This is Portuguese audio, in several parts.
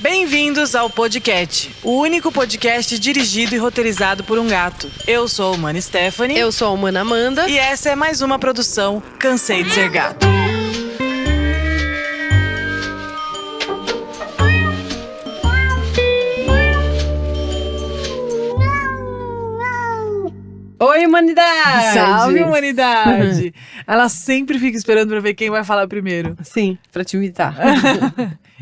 Bem-vindos ao Podcast, o único podcast dirigido e roteirizado por um gato. Eu sou a humana Stephanie. Eu sou a humana Amanda. E essa é mais uma produção Cansei de Ser Gato. Oi, humanidade! Salve, humanidade! Ela sempre fica esperando pra ver quem vai falar primeiro. Sim, pra te imitar.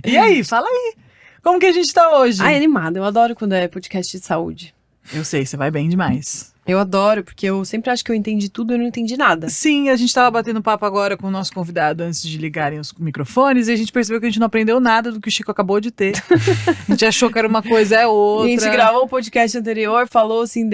E aí, fala aí. Como que a gente tá hoje? Ai, animada. Eu adoro quando é podcast de saúde. Eu sei, você vai bem demais. Eu adoro, porque eu sempre acho que eu entendi tudo e eu não entendi nada. Sim, a gente tava batendo papo agora com o nosso convidado antes de ligarem os microfones e a gente percebeu que a gente não aprendeu nada do que o Chico acabou de ter. A gente achou que era uma coisa, é outra. A gente gravou um podcast anterior, falou assim,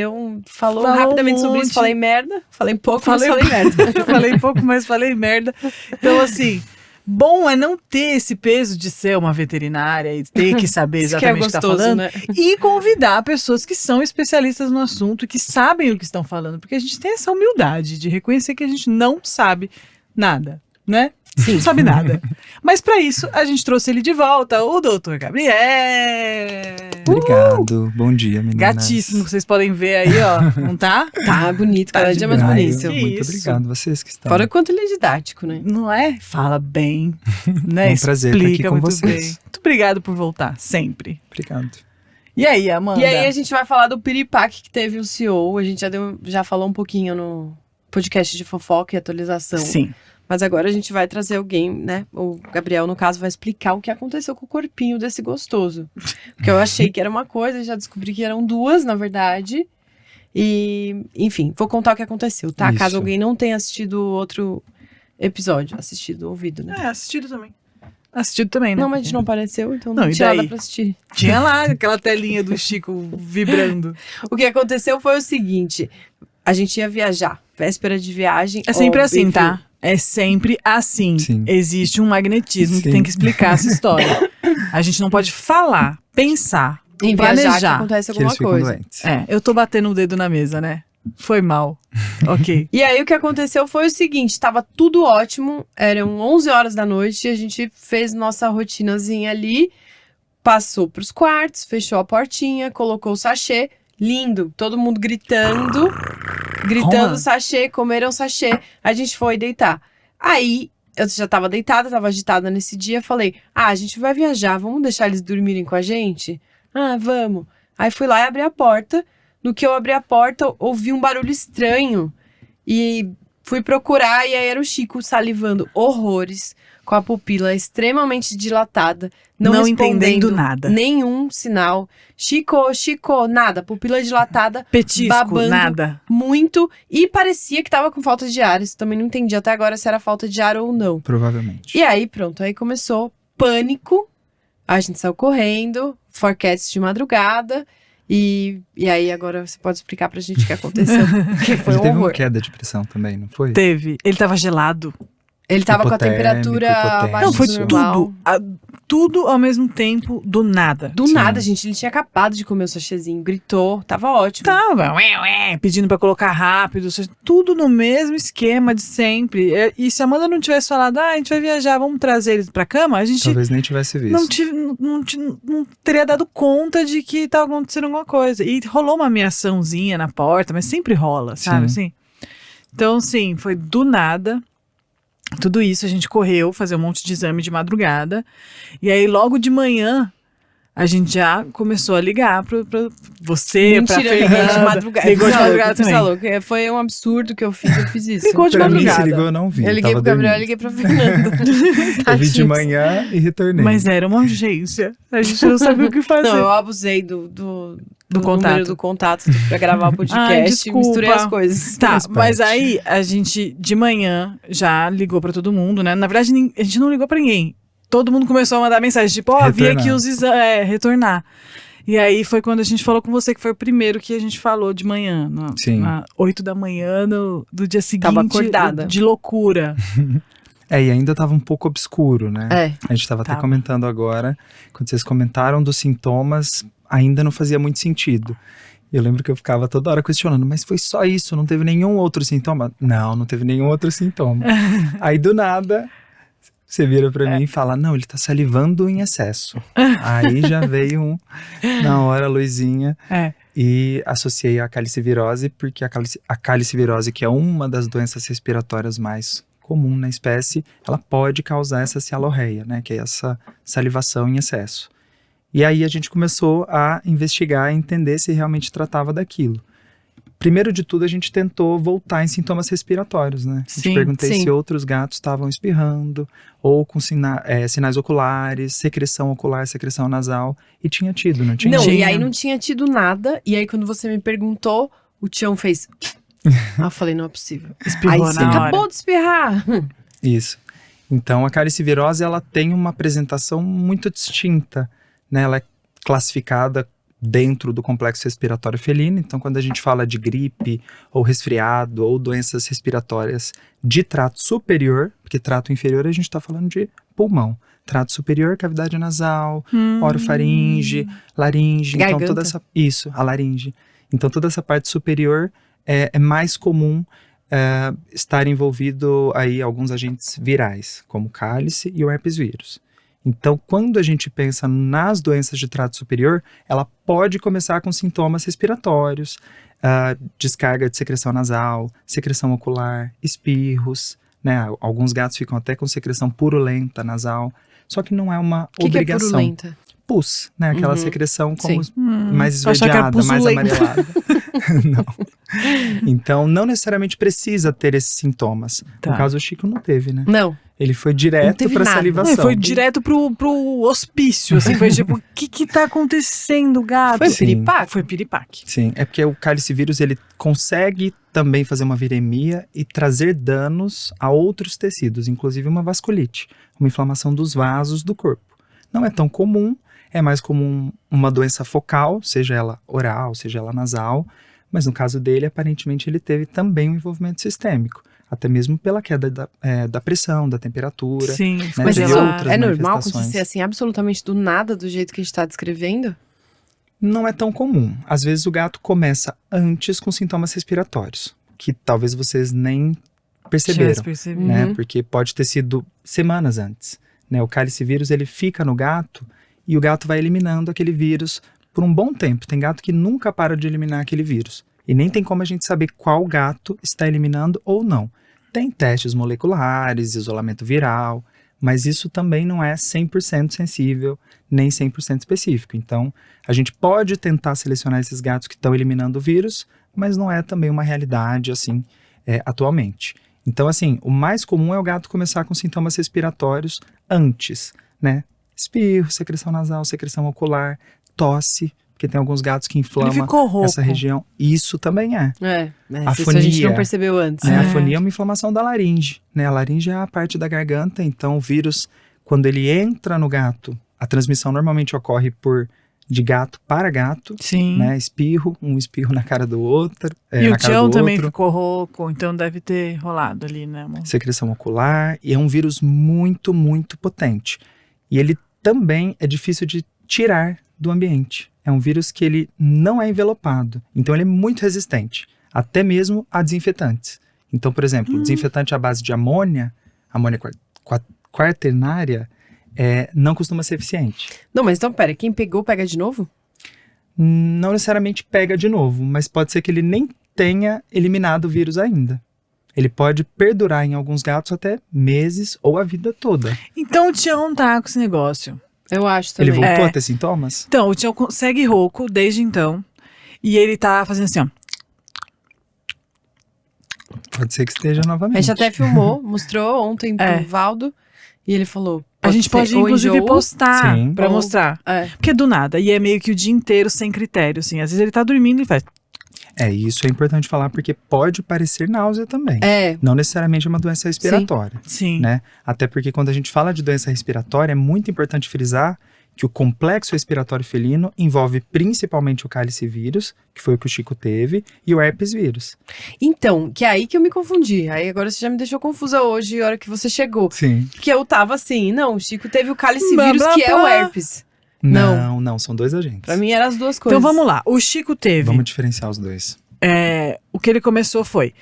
falou rapidamente sobre isso, falei merda, falei pouco, mas falei merda. Falei pouco, mas falei merda. Então, assim, bom é não ter esse peso de ser uma veterinária e ter que saber exatamente o que tá falando, né? E convidar pessoas que são especialistas no assunto, que sabem o que estão falando, porque a gente tem essa humildade de reconhecer que a gente não sabe nada, né? Sim. Não sabe nada. Mas para isso, a gente trouxe ele de volta, o Dr. Gabriel. Obrigado. Bom dia, meninas. Gatíssimo, que vocês podem ver aí, ó. Não tá? Tá bonito, cada dia mais bonito. Muito obrigado, vocês que estão. Fora o quanto ele é didático, né? Não é? Fala bem, né? É um prazer estar aqui com muito vocês. bem. Muito obrigado por voltar, sempre. Obrigado. E aí, Amanda? E aí a gente vai falar do piripaque que teve o CEO. A gente já falou um pouquinho no podcast de fofoca e atualização. Sim. Mas agora a gente vai trazer alguém, né? O Gabriel, no caso, vai explicar o que aconteceu com o corpinho desse gostoso. Porque eu achei que era uma coisa, já descobri que eram duas, na verdade. E, enfim, vou contar o que aconteceu, tá? Isso. Caso alguém não tenha assistido outro episódio. Assistido, ouvido, né? É, assistido também. Assistido também, né? Não, mas a gente não apareceu, então Não, não e tinha daí? nada pra assistir. Tinha lá aquela telinha do Chico vibrando. O que aconteceu foi o seguinte. A gente ia viajar, véspera de viagem. É sempre ó, assim, bem tá? É sempre assim. Sim. Existe um magnetismo que Sim. tem que explicar essa história. A gente não pode falar, pensar, em viajar que planejar. acontece Que eles alguma ficam coisa. doentes. É, eu tô batendo o dedo na mesa, né? Foi mal. Ok. E aí o que aconteceu foi o seguinte, tava tudo ótimo, eram 11 horas da noite, a gente fez nossa rotinazinha ali, passou pros quartos, fechou a portinha, colocou o sachê, lindo, todo mundo gritando Roma. sachê, comeram sachê, a gente foi deitar. Aí, eu já tava deitada, tava agitada nesse dia, falei, a gente vai viajar, vamos deixar eles dormirem com a gente? Ah, vamos. Aí fui lá e abri a porta. No que eu abri a porta, ouvi um barulho estranho. E fui procurar, e aí era o Chico salivando horrores, com a pupila extremamente dilatada, não entendendo respondendo nada. nenhum sinal. Chico, nada. Pupila dilatada, Petisco, babando nada. muito. E parecia que tava com falta de ar. Isso também não entendi até agora se era falta de ar ou não. Provavelmente. E aí, pronto. Aí começou pânico. A gente saiu correndo. Forecast de madrugada. E aí, agora você pode explicar pra gente o que aconteceu. Porque foi Ele um teve uma horror. queda de pressão também, não foi? Teve. Ele tava gelado. Ele tava com a Hipotérmico, temperatura hipotérmico. abaixo Não, foi do normal. tudo. Tudo ao mesmo tempo, do nada. Do Sim. nada, gente. Ele tinha acabado de comer o sachêzinho. Gritou. Tava ótimo. Tava, pedindo pra colocar rápido, tudo no mesmo esquema de sempre. E se a Amanda não tivesse falado, a gente vai viajar, vamos trazer eles pra cama, a gente Talvez nem tivesse visto. não teria dado conta de que tava acontecendo alguma coisa. E rolou uma ameaçãozinha na porta, mas sempre rola, sabe assim? Então, sim, foi do nada. Tudo isso, a gente correu fazer um monte de exame de madrugada. E aí, logo de manhã, a gente já começou a ligar pra você, Mentira, pra eu liguei de Fernanda. madrugada. Ligou de Você tá madrugada louco, você também. tá louco. Foi um absurdo que eu fiz isso. Ligou de Pra mim, madrugada. se ligou, eu não vi. Eu liguei Tava pro Gabriel, eu dormindo. liguei pra Fernanda. Eu vi de Tadinhos. manhã e retornei. Mas era uma urgência. A gente não sabia o que fazer. Não, eu abusei do contato. número do contato pra gravar o Ai, podcast. desculpa. Misturei as coisas. Tá, Faz mas parte. aí a gente de manhã já ligou pra todo mundo, né? Na verdade, a gente não ligou pra ninguém. Todo mundo começou a mandar mensagem, tipo, vi aqui os exames, retornar. E aí foi quando a gente falou com você, que foi o primeiro que a gente falou de manhã. Sim. 8 da manhã do dia seguinte. Tava acordada. De loucura. E ainda tava um pouco obscuro, né? É. A gente tava até Tava. comentando agora, quando vocês comentaram dos sintomas, ainda não fazia muito sentido. Eu lembro que eu ficava toda hora questionando, mas foi só isso? Não teve nenhum outro sintoma? Não teve nenhum outro sintoma. Aí do nada, você vira pra mim e fala, não, ele tá salivando em excesso. Aí já veio na hora a luzinha. E associei a calicivirose, porque a calicivirose, que é uma das doenças respiratórias mais comum na espécie, ela pode causar essa cialorreia, né, que é essa salivação em excesso. E aí a gente começou a investigar e entender se realmente tratava daquilo. Primeiro de tudo, a gente tentou voltar em sintomas respiratórios, né? A gente perguntei se outros gatos estavam espirrando, ou com sinais oculares, secreção ocular, secreção nasal, e tinha tido, não tinha? Não, e aí não tinha tido nada, e aí quando você me perguntou, o Tião fez... eu falei, não é possível. Espirrou aí na você hora. acabou de espirrar. Isso. Então, a calicivirose, ela tem uma apresentação muito distinta, né? Ela é classificada dentro do complexo respiratório felino. Então, quando a gente fala de gripe, ou resfriado, ou doenças respiratórias de trato superior, porque trato inferior a gente está falando de pulmão. Trato superior, cavidade nasal, orofaringe, laringe. Garganta. Então, isso, a laringe. Então, toda essa parte superior é mais comum estar envolvido aí alguns agentes virais, como o cálice e o herpes vírus. Então, quando a gente pensa nas doenças de trato superior, ela pode começar com sintomas respiratórios, descarga de secreção nasal, secreção ocular, espirros, né? Alguns gatos ficam até com secreção purulenta nasal, só que não é uma obrigação. Que é purulenta? Pus, né? Aquela secreção como mais eu achava que era esverdeada, mais pusulenta. amarelada. Não. Então, não necessariamente precisa ter esses sintomas. Tá. No caso, o Chico não teve, né? Não. Ele foi Não direto teve pra nada. salivação. Foi direto pro hospício, assim, foi tipo, o que tá acontecendo, gato? Foi Sim. piripaque? Foi piripaque. Sim, é porque o calicivírus, ele consegue também fazer uma viremia e trazer danos a outros tecidos, inclusive uma vasculite, uma inflamação dos vasos do corpo. Não é tão comum, é mais comum uma doença focal, seja ela oral, seja ela nasal, mas no caso dele, aparentemente, ele teve também um envolvimento sistêmico, até mesmo pela queda da pressão, da temperatura. Sim, né, Mas teve isso outras é normal manifestações. acontecer assim, absolutamente do nada, do jeito que a gente tá descrevendo? Não é tão comum. Às vezes o gato começa antes com sintomas respiratórios, que talvez vocês nem perceberam, né? Porque pode ter sido semanas antes, né? O calicivírus, ele fica no gato e o gato vai eliminando aquele vírus por um bom tempo. Tem gato que nunca para de eliminar aquele vírus. E nem tem como a gente saber qual gato está eliminando ou não. Tem testes moleculares, isolamento viral, mas isso também não é 100% sensível, nem 100% específico. Então, a gente pode tentar selecionar esses gatos que estão eliminando o vírus, mas não é também uma realidade, assim, atualmente. Então, assim, o mais comum é o gato começar com sintomas respiratórios antes, né? Espirro, secreção nasal, secreção ocular, tosse, porque tem alguns gatos que inflamam Ele ficou rouco. essa região. Isso também é. Isso a gente não percebeu antes. Né? A afonia é uma inflamação da laringe, né? A laringe é a parte da garganta, então o vírus, quando ele entra no gato, a transmissão normalmente ocorre de gato para gato, Sim. né? Espirro, um espirro na cara do outro, E na o cara Tião do também outro. ficou rouco, então deve ter rolado ali, né, amor? Secreção ocular, e é um vírus muito, muito potente. E ele também é difícil de tirar do ambiente. É um vírus que ele não é envelopado, então ele é muito resistente, até mesmo a desinfetantes. Então, por exemplo, desinfetante à base de amônia quaternária, não costuma ser eficiente. Não, mas então, pera, quem pegou, pega de novo? Não necessariamente pega de novo, mas pode ser que ele nem tenha eliminado o vírus ainda. Ele pode perdurar em alguns gatos até meses ou a vida toda. Então o Tião tá com esse negócio. Eu acho também. Ele voltou a ter sintomas? Então, o Tião segue rouco desde então. E ele tá fazendo assim, ó. Pode ser que esteja novamente. A gente até filmou, mostrou ontem pro É. Valdo. E ele falou... A gente pode, inclusive, postar Sim. pra Ou- mostrar. É. Porque do nada. E é meio que o dia inteiro sem critério, assim. Às vezes ele tá dormindo e faz... Isso é importante falar porque pode parecer náusea também. É. Não necessariamente é uma doença respiratória, Sim. né? Até porque quando a gente fala de doença respiratória, é muito importante frisar que o complexo respiratório felino envolve principalmente o calicivírus, que foi o que o Chico teve, e o herpes vírus. Então, que é aí que eu me confundi. Aí agora você já me deixou confusa hoje, a hora que você chegou. Sim. Porque eu tava assim, não, o Chico teve o calicivírus, Blá, blá, que é o blá. herpes. Não. Não, são dois agentes. Pra mim eram as duas coisas. Então vamos lá. O Chico teve... Vamos diferenciar os dois. O que ele começou foi...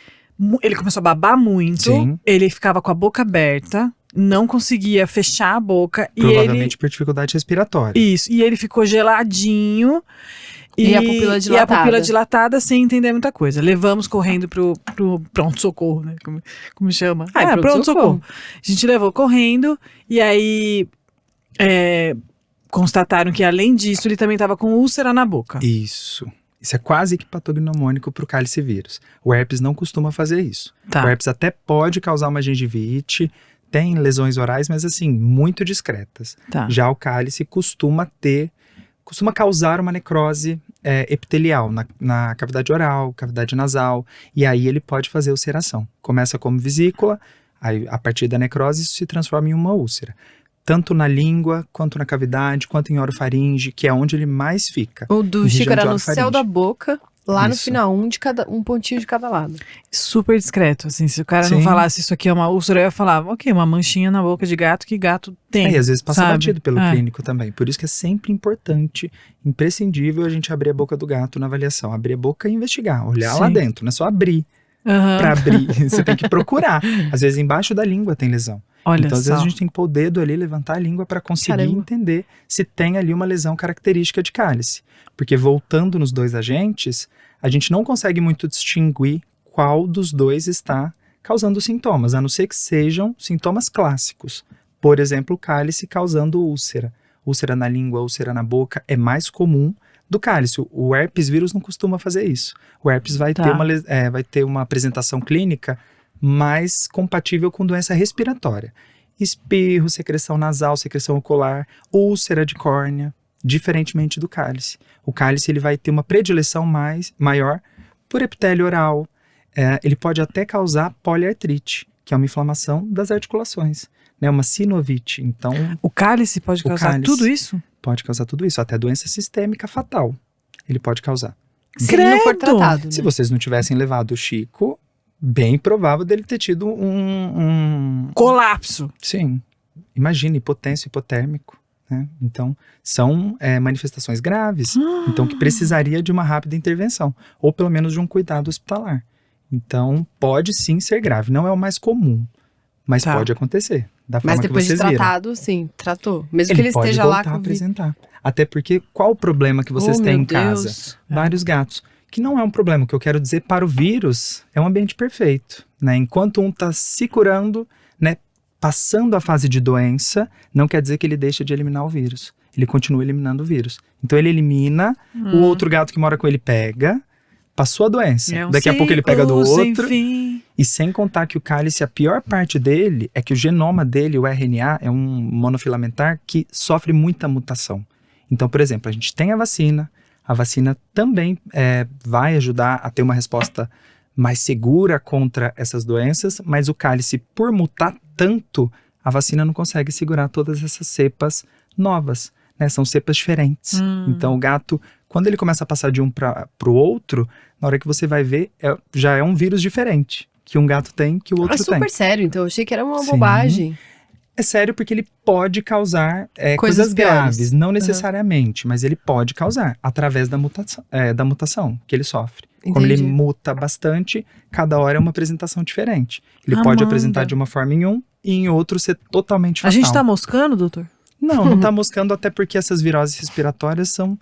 Ele começou a babar muito. Sim. Ele ficava com a boca aberta. não conseguia fechar a boca. Provavelmente por dificuldade respiratória. Isso, e ele ficou geladinho. E a pupila dilatada. E a pupila dilatada sem entender muita coisa. Levamos correndo pro pronto-socorro, né? Como chama? Pronto-socorro. A gente levou correndo e aí constataram que, além disso, ele também estava com úlcera na boca. Isso é quase que patognomônico pro cálice vírus. O herpes não costuma fazer isso. Tá. O herpes até pode causar uma gengivite, tem lesões orais, mas assim, muito discretas. Tá. Já o cálice costuma causar uma necrose epitelial na cavidade oral, cavidade nasal, e aí ele pode fazer ulceração. Começa como vesícula, aí a partir da necrose isso se transforma em uma úlcera. Tanto na língua, quanto na cavidade, quanto em orofaringe, que é onde ele mais fica. O do Chico era no céu da boca, lá no final, um pontinho de cada lado. Super discreto, assim, se o cara não falasse isso aqui é uma úlcera, eu ia falar, ok, uma manchinha na boca de gato, que gato tem. E às vezes passa sabe? batido pelo clínico também. Por isso que é sempre importante, imprescindível a gente abrir a boca do gato na avaliação. Abrir a boca e investigar, olhar lá dentro, não é só abrir. Pra abrir, você tem que procurar. Às vezes embaixo da língua tem lesão. Olha então, às só. vezes a gente tem que pôr o dedo ali, levantar a língua para conseguir entender se tem ali uma lesão característica de cálice. Porque voltando nos dois agentes, a gente não consegue muito distinguir qual dos dois está causando sintomas, a não ser que sejam sintomas clássicos. Por exemplo, o cálice causando úlcera. Úlcera na língua, úlcera na boca é mais comum do cálice. O herpes vírus não costuma fazer isso. O herpes vai ter uma apresentação clínica mais compatível com doença respiratória. Espirro, secreção nasal, secreção ocular, úlcera de córnea, diferentemente do cálice. O cálice ele vai ter uma predileção maior por epitélio oral. Ele pode até causar poliartrite, que é uma inflamação das articulações, né? Uma sinovite. Então, o cálice pode causar tudo isso? Pode causar tudo isso, até doença sistêmica fatal ele pode causar. Se ele não for tratado. Se vocês não tivessem levado o Chico, bem provável dele ter tido um colapso. Sim. Imagina, hipotenso, hipotérmico. Né? Então, são manifestações graves. Então, que precisaria de uma rápida intervenção. Ou pelo menos de um cuidado hospitalar. Então, pode sim ser grave. Não é o mais comum, mas pode acontecer. Da forma mas depois que vocês de tratado, viram. Sim, tratou. Mesmo que ele esteja lá com a apresentar. Até porque, qual o problema que vocês têm em casa? Vários gatos. Que não é um problema. O que eu quero dizer para o vírus é um ambiente perfeito. Né? Enquanto um está se curando, né, passando a fase de doença, não quer dizer que ele deixa de eliminar o vírus. Ele continua eliminando o vírus. Então ele elimina, o outro gato que mora com ele pega, passou a doença. Daqui a pouco ele pega do outro. E sem contar que o cálice, a pior parte dele é que o genoma dele, o RNA, é um monofilamentar que sofre muita mutação. Então, por exemplo, a gente tem a vacina também vai ajudar a ter uma resposta mais segura contra essas doenças, mas o cálice, por mutar tanto, a vacina não consegue segurar todas essas cepas novas, né? São cepas diferentes. Então o gato, quando ele começa a passar de um para o outro, na hora que você vai ver, já é um vírus diferente, que um gato tem, que o outro tem. É super sério, então eu achei que era uma bobagem. É sério porque ele pode causar coisas graves, não necessariamente, mas ele pode causar através da mutação que ele sofre. Entendi. Como ele muta bastante, cada hora é uma apresentação diferente. Ele pode apresentar de uma forma em um e em outro ser totalmente fatal. A gente tá moscando, doutor? Não tá moscando, até porque essas viroses respiratórias são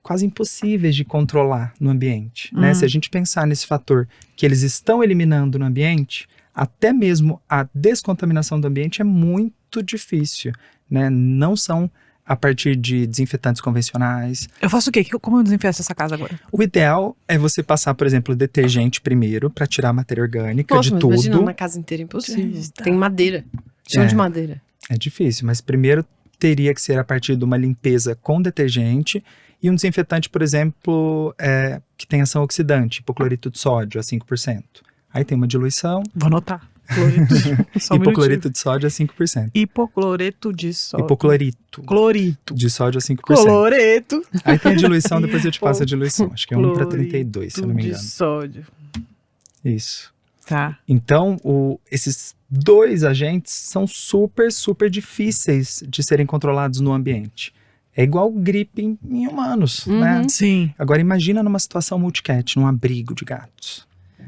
quase impossíveis de controlar no ambiente. Né? Se a gente pensar nesse fator que eles estão eliminando no ambiente, até mesmo a descontaminação do ambiente é muito difícil, né? Não são a partir de desinfetantes convencionais. Eu faço o quê? Como eu desinfeto essa casa agora? O ideal é você passar, por exemplo, detergente primeiro para tirar a matéria orgânica de tudo. Imagina na casa inteira, impossível. Tem madeira, chão de madeira. É difícil, mas primeiro teria que ser a partir de uma limpeza com detergente e um desinfetante, por exemplo, que tem ação oxidante, hipoclorito de sódio a 5%. Aí tem uma diluição. Vou anotar. Hipoclorito de sódio a 5%. Hipocloreto de sódio. Hipoclorito. Clorito. De sódio a 5%. Cloreto. Aí tem a diluição, depois eu te passo a diluição. Acho que é 1 para 32, se eu não me engano. De sódio. Isso. Tá. Então, esses dois agentes são super, super difíceis de serem controlados no ambiente. É igual gripe em humanos, né? Sim. Agora imagina numa situação multicat, num abrigo de gatos.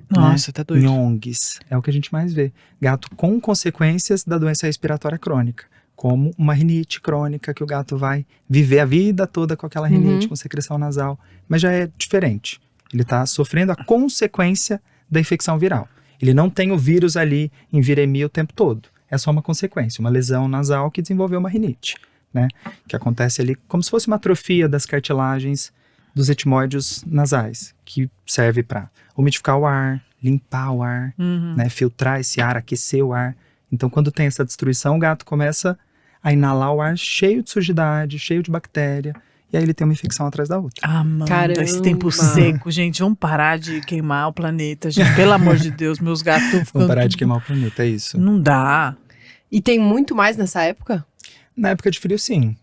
Nossa, tá doido. Em ONGs, é o que a gente mais vê. Gato com consequências da doença respiratória crônica, como uma rinite crônica, que o gato vai viver a vida toda com aquela rinite, com secreção nasal, mas já é diferente. Ele está sofrendo a consequência da infecção viral. Ele não tem o vírus ali em viremia o tempo todo. É só uma consequência, uma lesão nasal que desenvolveu uma rinite, né? Que acontece ali como se fosse uma atrofia das cartilagens dos etmóideos nasais, que serve para umidificar o ar, limpar o ar, né? Filtrar esse ar, aquecer o ar. Então, quando tem essa destruição, o gato começa a inalar o ar cheio de sujidade, cheio de bactéria, e aí ele tem uma infecção atrás da outra. Ah, mano, esse tempo seco, gente, vamos parar de queimar o planeta, gente, pelo amor de Deus, meus gatos estão ficando... Vamos parar de queimar o planeta, é isso. Não dá. E tem muito mais nessa época? Na época de frio, sim.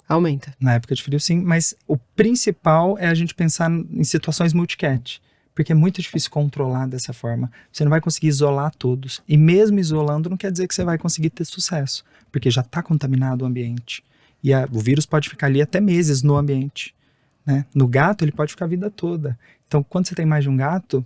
Aumenta. Na época de frio, sim, mas o principal é a gente pensar em situações multicat, porque é muito difícil controlar dessa forma. Você não vai conseguir isolar todos, e mesmo isolando não quer dizer que você vai conseguir ter sucesso, porque já está contaminado o ambiente. E o vírus pode ficar ali até meses no ambiente, né? No gato, ele pode ficar a vida toda. Então, quando você tem mais de um gato,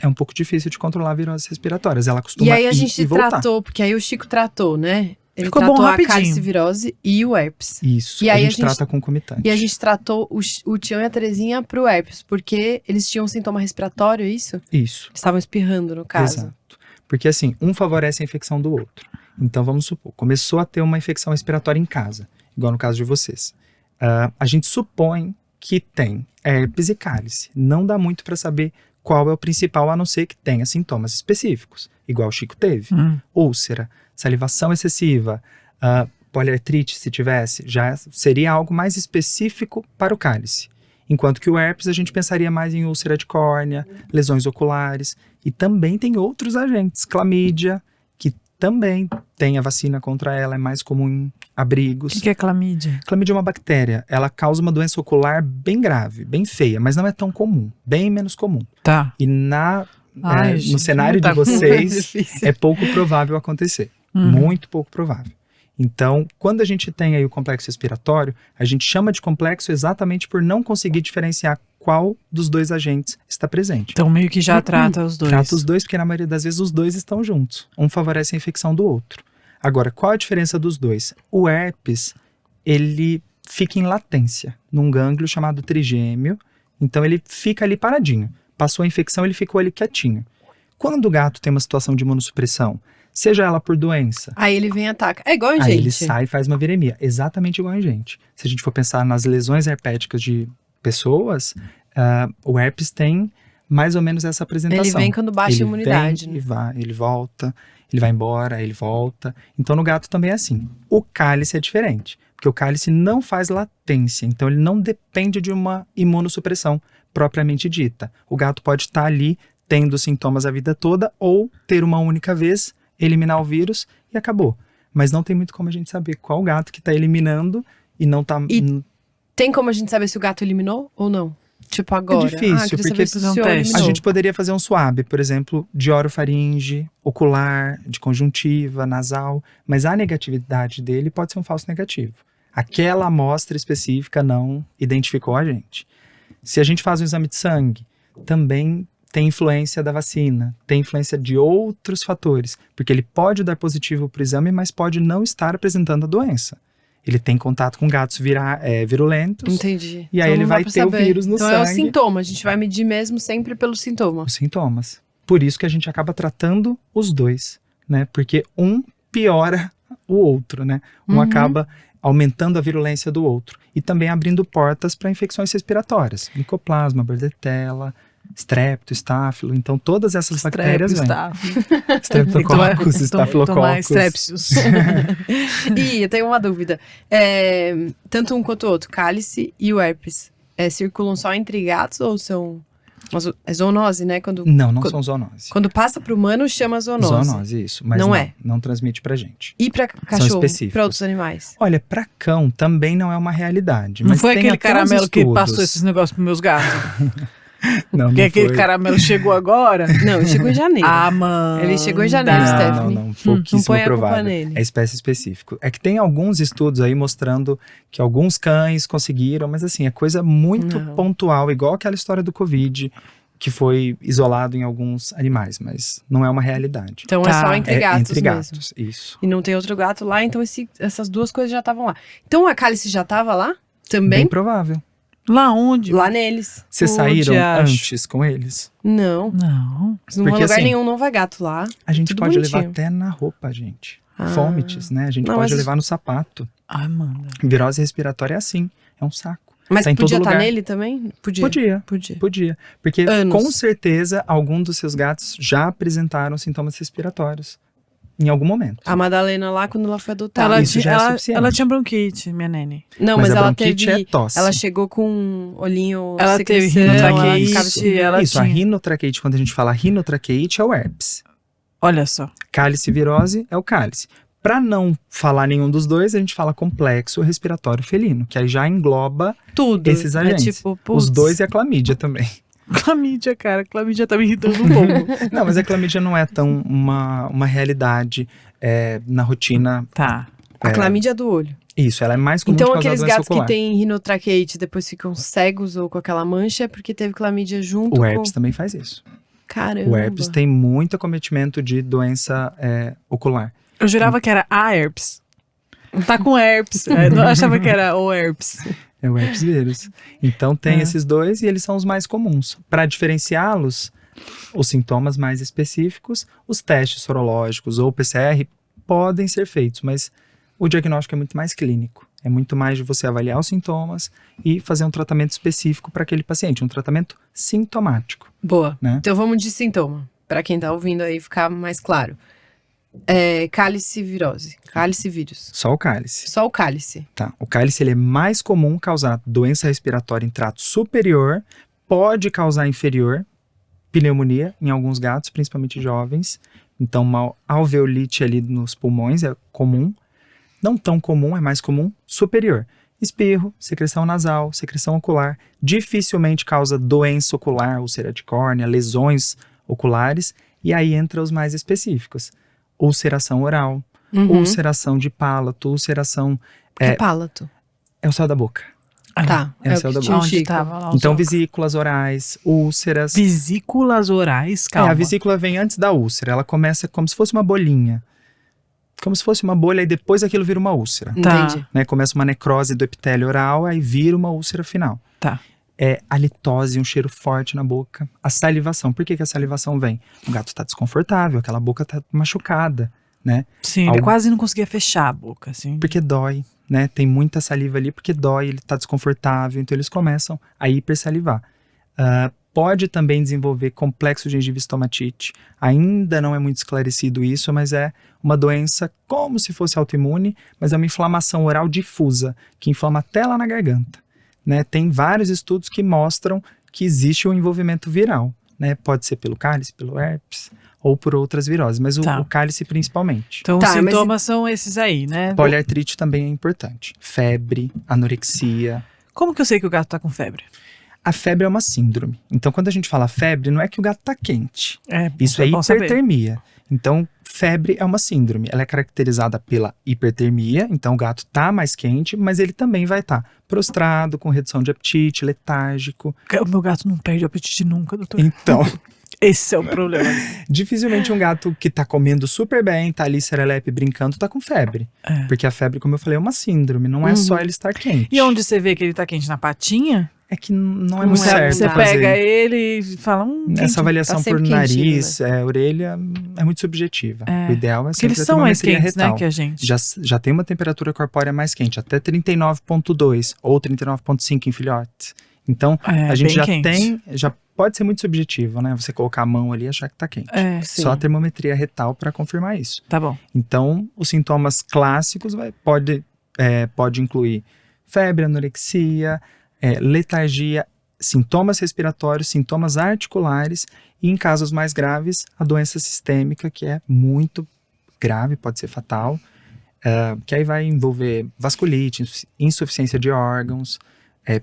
é um pouco difícil de controlar viroses respiratórias. Ela costuma ir e aí a gente voltar. tratou, porque aí o Chico tratou, né? Ele Ficou tratou bom a rapidinho. calicivirose e o herpes. Isso, E a aí gente trata concomitante. E a gente tratou o Tião e a Terezinha pro herpes, porque eles tinham sintoma respiratório, é isso? Isso. Eles estavam espirrando, no caso. Exato. Porque assim, um favorece a infecção do outro. Então, vamos supor, começou a ter uma infecção respiratória em casa, igual no caso de vocês. A gente supõe que tem herpes e cálice. Não dá muito para saber qual é o principal, a não ser que tenha sintomas específicos, igual o Chico teve. Úlcera, salivação excessiva, poliartrite, se tivesse, já seria algo mais específico para o cálice. Enquanto que o herpes, a gente pensaria mais em úlcera de córnea, lesões oculares, e também tem outros agentes, clamídia, que também tem a vacina contra ela, é mais comum em abrigos. O que é clamídia? Clamídia é uma bactéria, ela causa uma doença ocular bem grave, bem feia, mas não é tão comum, bem menos comum. Tá. E Ai, no gente, cenário tá de vocês, difícil. é pouco provável acontecer. Muito pouco provável. Então, quando a gente tem aí o complexo respiratório, a gente chama de complexo exatamente por não conseguir diferenciar qual dos dois agentes está presente. Então meio que já trata os dois. Trata os dois, porque na maioria das vezes os dois estão juntos. Um favorece a infecção do outro. Agora, qual a diferença dos dois? O herpes, ele fica em latência, num gânglio chamado trigêmeo. Então ele fica ali paradinho. Passou a infecção, ele ficou ali quietinho. Quando o gato tem uma situação de imunossupressão, seja ela por doença, Aí ele vem e ataca. É igual a gente. aí ele sai e faz uma viremia. Exatamente igual a gente. Se a gente for pensar nas lesões herpéticas de pessoas, o herpes tem mais ou menos essa apresentação. Ele vem quando baixa a imunidade. Vem, ele volta, ele vai embora, ele volta. Então no gato também é assim. O cálice é diferente, porque o cálice não faz latência, então ele não depende de uma imunossupressão propriamente dita. O gato pode estar ali tendo sintomas a vida toda ou ter uma única vez, eliminar o vírus e acabou. Mas não tem muito como a gente saber qual gato que está eliminando e não está... Tem como a gente saber se o gato eliminou ou não? Tipo agora. É difícil, porque a gente poderia fazer um swab, por exemplo, de orofaringe, ocular, de conjuntiva, nasal, mas a negatividade dele pode ser um falso negativo. Aquela amostra específica não identificou a gente. Se a gente faz um exame de sangue, também tem influência da vacina, tem influência de outros fatores, porque ele pode dar positivo para o exame, mas pode não estar apresentando a doença. Ele tem contato com gatos virulentos. Entendi. E aí então ele vai ter o vírus no sangue. Então é o sintoma, a gente vai medir mesmo sempre pelo sintoma. Os sintomas. Por isso que a gente acaba tratando os dois, né? Porque um piora o outro, né? Um acaba aumentando a virulência do outro. E também abrindo portas para infecções respiratórias. Micoplasma, bordetela, strepto, estáfilo. Então todas essas bactérias vêm. Streptococcus, estafilococcus. E eu tenho uma dúvida. Tanto um quanto o outro, cálice e o herpes, circulam só entre gatos ou são... É zoonose, né? Não são zoonose. Quando passa para o humano, chama zoonose. Zoonose, isso. Mas não transmite pra gente. E para cachorro, para outros animais? Olha, para cão também não é uma realidade. Não mas foi tem aquele caramelo que estudos. passou esses negócios pros meus gatos? Não, porque aquele caramelo chegou agora? Não, ele chegou em janeiro. Mano. Ele chegou em janeiro, Stephanie. Não, pouquíssimo não põe provável. A culpa nele. É espécie específica. É que tem alguns estudos aí mostrando que alguns cães conseguiram, mas assim, é coisa muito pontual, igual aquela história do Covid, que foi isolado em alguns animais, mas não é uma realidade. Então é só entre gatos entre gatos, mesmo. isso. E não tem outro gato lá, então essas duas coisas já estavam lá. Então a cálice já estava lá também? Bem provável. Lá onde? Lá neles. Vocês saíram antes com eles? Não. Não. Não vai lugar nenhum, não vai gato lá. A gente Tudo pode bonitinho. levar até na roupa, gente. Fomites, né? A gente pode levar no sapato. Ai, mano. Virose respiratória é assim, é um saco. Mas tá podia estar nele também? Podia. Porque Anos. com certeza algum dos seus gatos já apresentaram sintomas respiratórios. Em algum momento. A Madalena lá, quando ela foi adotada. Isso já é suficiente. Ela tinha bronquite, minha nene. Não, mas a ela bronquite teve... é tosse. Ela chegou com um olhinho Ela teve rinotraqueite. Isso, a rinotraqueite, quando a gente fala rinotraqueite, é o herpes. Olha só. Cálice virose é o cálice. Para não falar nenhum dos dois, a gente fala complexo respiratório felino, que aí já engloba tudo. Esses agentes. Tipo, os dois e a clamídia também. Clamídia, cara. Clamídia tá me irritando um pouco. Não, mas a clamídia não é tão uma realidade na rotina. Tá. A clamídia é do olho. Isso, ela é mais comum então, de causar aqueles doença gatos ocular. que têm rinotraqueite depois ficam cegos ou com aquela mancha é porque teve clamídia junto O herpes também faz isso. Caramba. O herpes tem muito acometimento de doença ocular. Eu jurava que era a herpes. Tá com herpes. Eu achava que era o herpes. É o herpes vírus. Então tem esses dois e eles são os mais comuns. Para diferenciá-los, os sintomas mais específicos, os testes sorológicos ou PCR podem ser feitos, mas o diagnóstico é muito mais clínico. É muito mais de você avaliar os sintomas e fazer um tratamento específico para aquele paciente, um tratamento sintomático. Boa. Né? Então vamos de sintoma, para quem tá ouvindo aí ficar mais claro. Cálice virose, cálice vírus. Só o cálice. Só o cálice. Tá. O cálice ele é mais comum causar doença respiratória em trato superior, pode causar inferior, pneumonia em alguns gatos, principalmente jovens. Então, uma alveolite ali nos pulmões é comum. Não tão comum, é mais comum, superior. Espirro, secreção nasal, secreção ocular. Dificilmente causa doença ocular, úlcera de córnea, lesões oculares. E aí entra os mais específicos. Ulceração oral, ulceração de palato, ulceração... Que é palato? É o céu da boca. Tá. É o céu da boca. Onde tava lá então, vesículas orais, úlceras... Vesículas orais, calma. A vesícula vem antes da úlcera. Ela começa como se fosse uma bolinha. Como se fosse uma bolha e depois aquilo vira uma úlcera. Tá. Entendi. Né? Começa uma necrose do epitélio oral, aí vira uma úlcera final. Tá. A litose, um cheiro forte na boca. A salivação. Por que a salivação vem? O gato tá desconfortável, aquela boca tá machucada, né? Sim, ele quase não conseguia fechar a boca, assim. Porque dói, né? Tem muita saliva ali porque dói, ele tá desconfortável, então eles começam a hipersalivar. Pode também desenvolver complexo gengiva estomatite. Ainda não é muito esclarecido isso, mas é uma doença como se fosse autoimune, mas é uma inflamação oral difusa, que inflama até lá na garganta. Né? Tem vários estudos que mostram que existe um envolvimento viral. Né? Pode ser pelo cálice, pelo herpes ou por outras viroses, mas o cálice principalmente. Então os sintomas são esses aí, né? Poliartrite também é importante. Febre, anorexia. Como que eu sei que o gato tá com febre? A febre é uma síndrome. Então, quando a gente fala febre, não é que o gato tá quente. Isso é hipertermia. Então, febre é uma síndrome. Ela é caracterizada pela hipertermia, então o gato tá mais quente, mas ele também vai estar prostrado, com redução de apetite, letárgico. O meu gato não perde o apetite nunca, doutor. Então... Esse é o problema. Dificilmente um gato que tá comendo super bem, tá ali serelepe brincando, tá com febre. Porque a febre, como eu falei, é uma síndrome, não é só ele estar quente. E onde você vê que ele tá quente? Na patinha? É que não é muito certo. Você pega ele e fala... Essa avaliação por nariz, orelha, é muito subjetiva. O ideal é sempre a termometria retal. Né, que a gente. Já tem uma temperatura corpórea mais quente, até 39,2 ou 39,5 em filhotes. Então, a gente já tem... Já pode ser muito subjetivo, né? Você colocar a mão ali e achar que tá quente. Só a termometria retal para confirmar isso. Tá bom. Então, os sintomas clássicos pode incluir febre, anorexia, letargia, sintomas respiratórios, sintomas articulares e, em casos mais graves, a doença sistêmica, que é muito grave, pode ser fatal, que aí vai envolver vasculite, insuficiência de órgãos,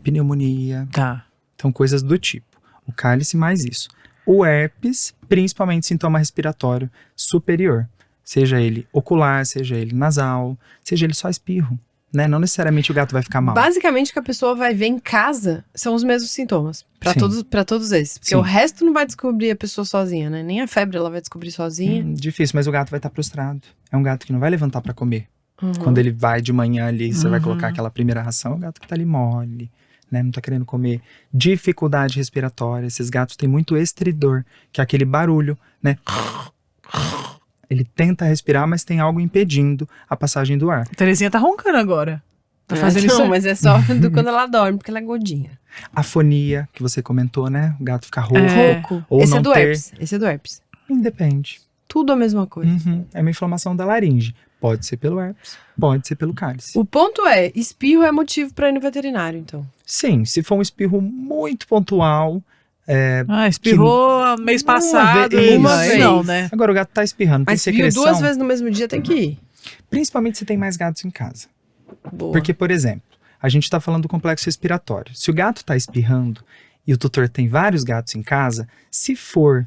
pneumonia. Tá. Então, coisas do tipo. O cálice mais isso. O herpes, principalmente sintoma respiratório superior. Seja ele ocular, seja ele nasal, seja ele só espirro. né? Não necessariamente o gato vai ficar mal. Basicamente, o que a pessoa vai ver em casa são os mesmos sintomas. Pra todos esses. Porque o resto não vai descobrir a pessoa sozinha, né? Nem a febre ela vai descobrir sozinha. Difícil, mas o gato vai estar prostrado. É um gato que não vai levantar pra comer. Quando ele vai de manhã ali, você vai colocar aquela primeira ração, é o gato que tá ali mole, né? Não tá querendo comer. Dificuldade respiratória. Esses gatos têm muito estridor, que é aquele barulho, né? Ele tenta respirar, mas tem algo impedindo a passagem do ar. A Terezinha tá roncando agora. Tá fazendo isso? Não, mas é só quando ela dorme, porque ela é gordinha. Afonia, que você comentou, né? O gato fica rouco. Rouco. Ou Esse não é do ter... herpes. Esse é do herpes. Independe. Tudo a mesma coisa. É uma inflamação da laringe. Pode ser pelo herpes, pode ser pelo cálice. O ponto é, espirro é motivo pra ir no veterinário, então. Sim, se for um espirro muito pontual... espirrou mês passado. Uma vez. Não, né? Agora o gato tá espirrando, mas tem se viu secreção. 2 vezes no mesmo dia, tem que ir. Principalmente se tem mais gatos em casa. Boa. Porque, por exemplo, a gente tá falando do complexo respiratório. Se o gato tá espirrando e o tutor tem vários gatos em casa, se for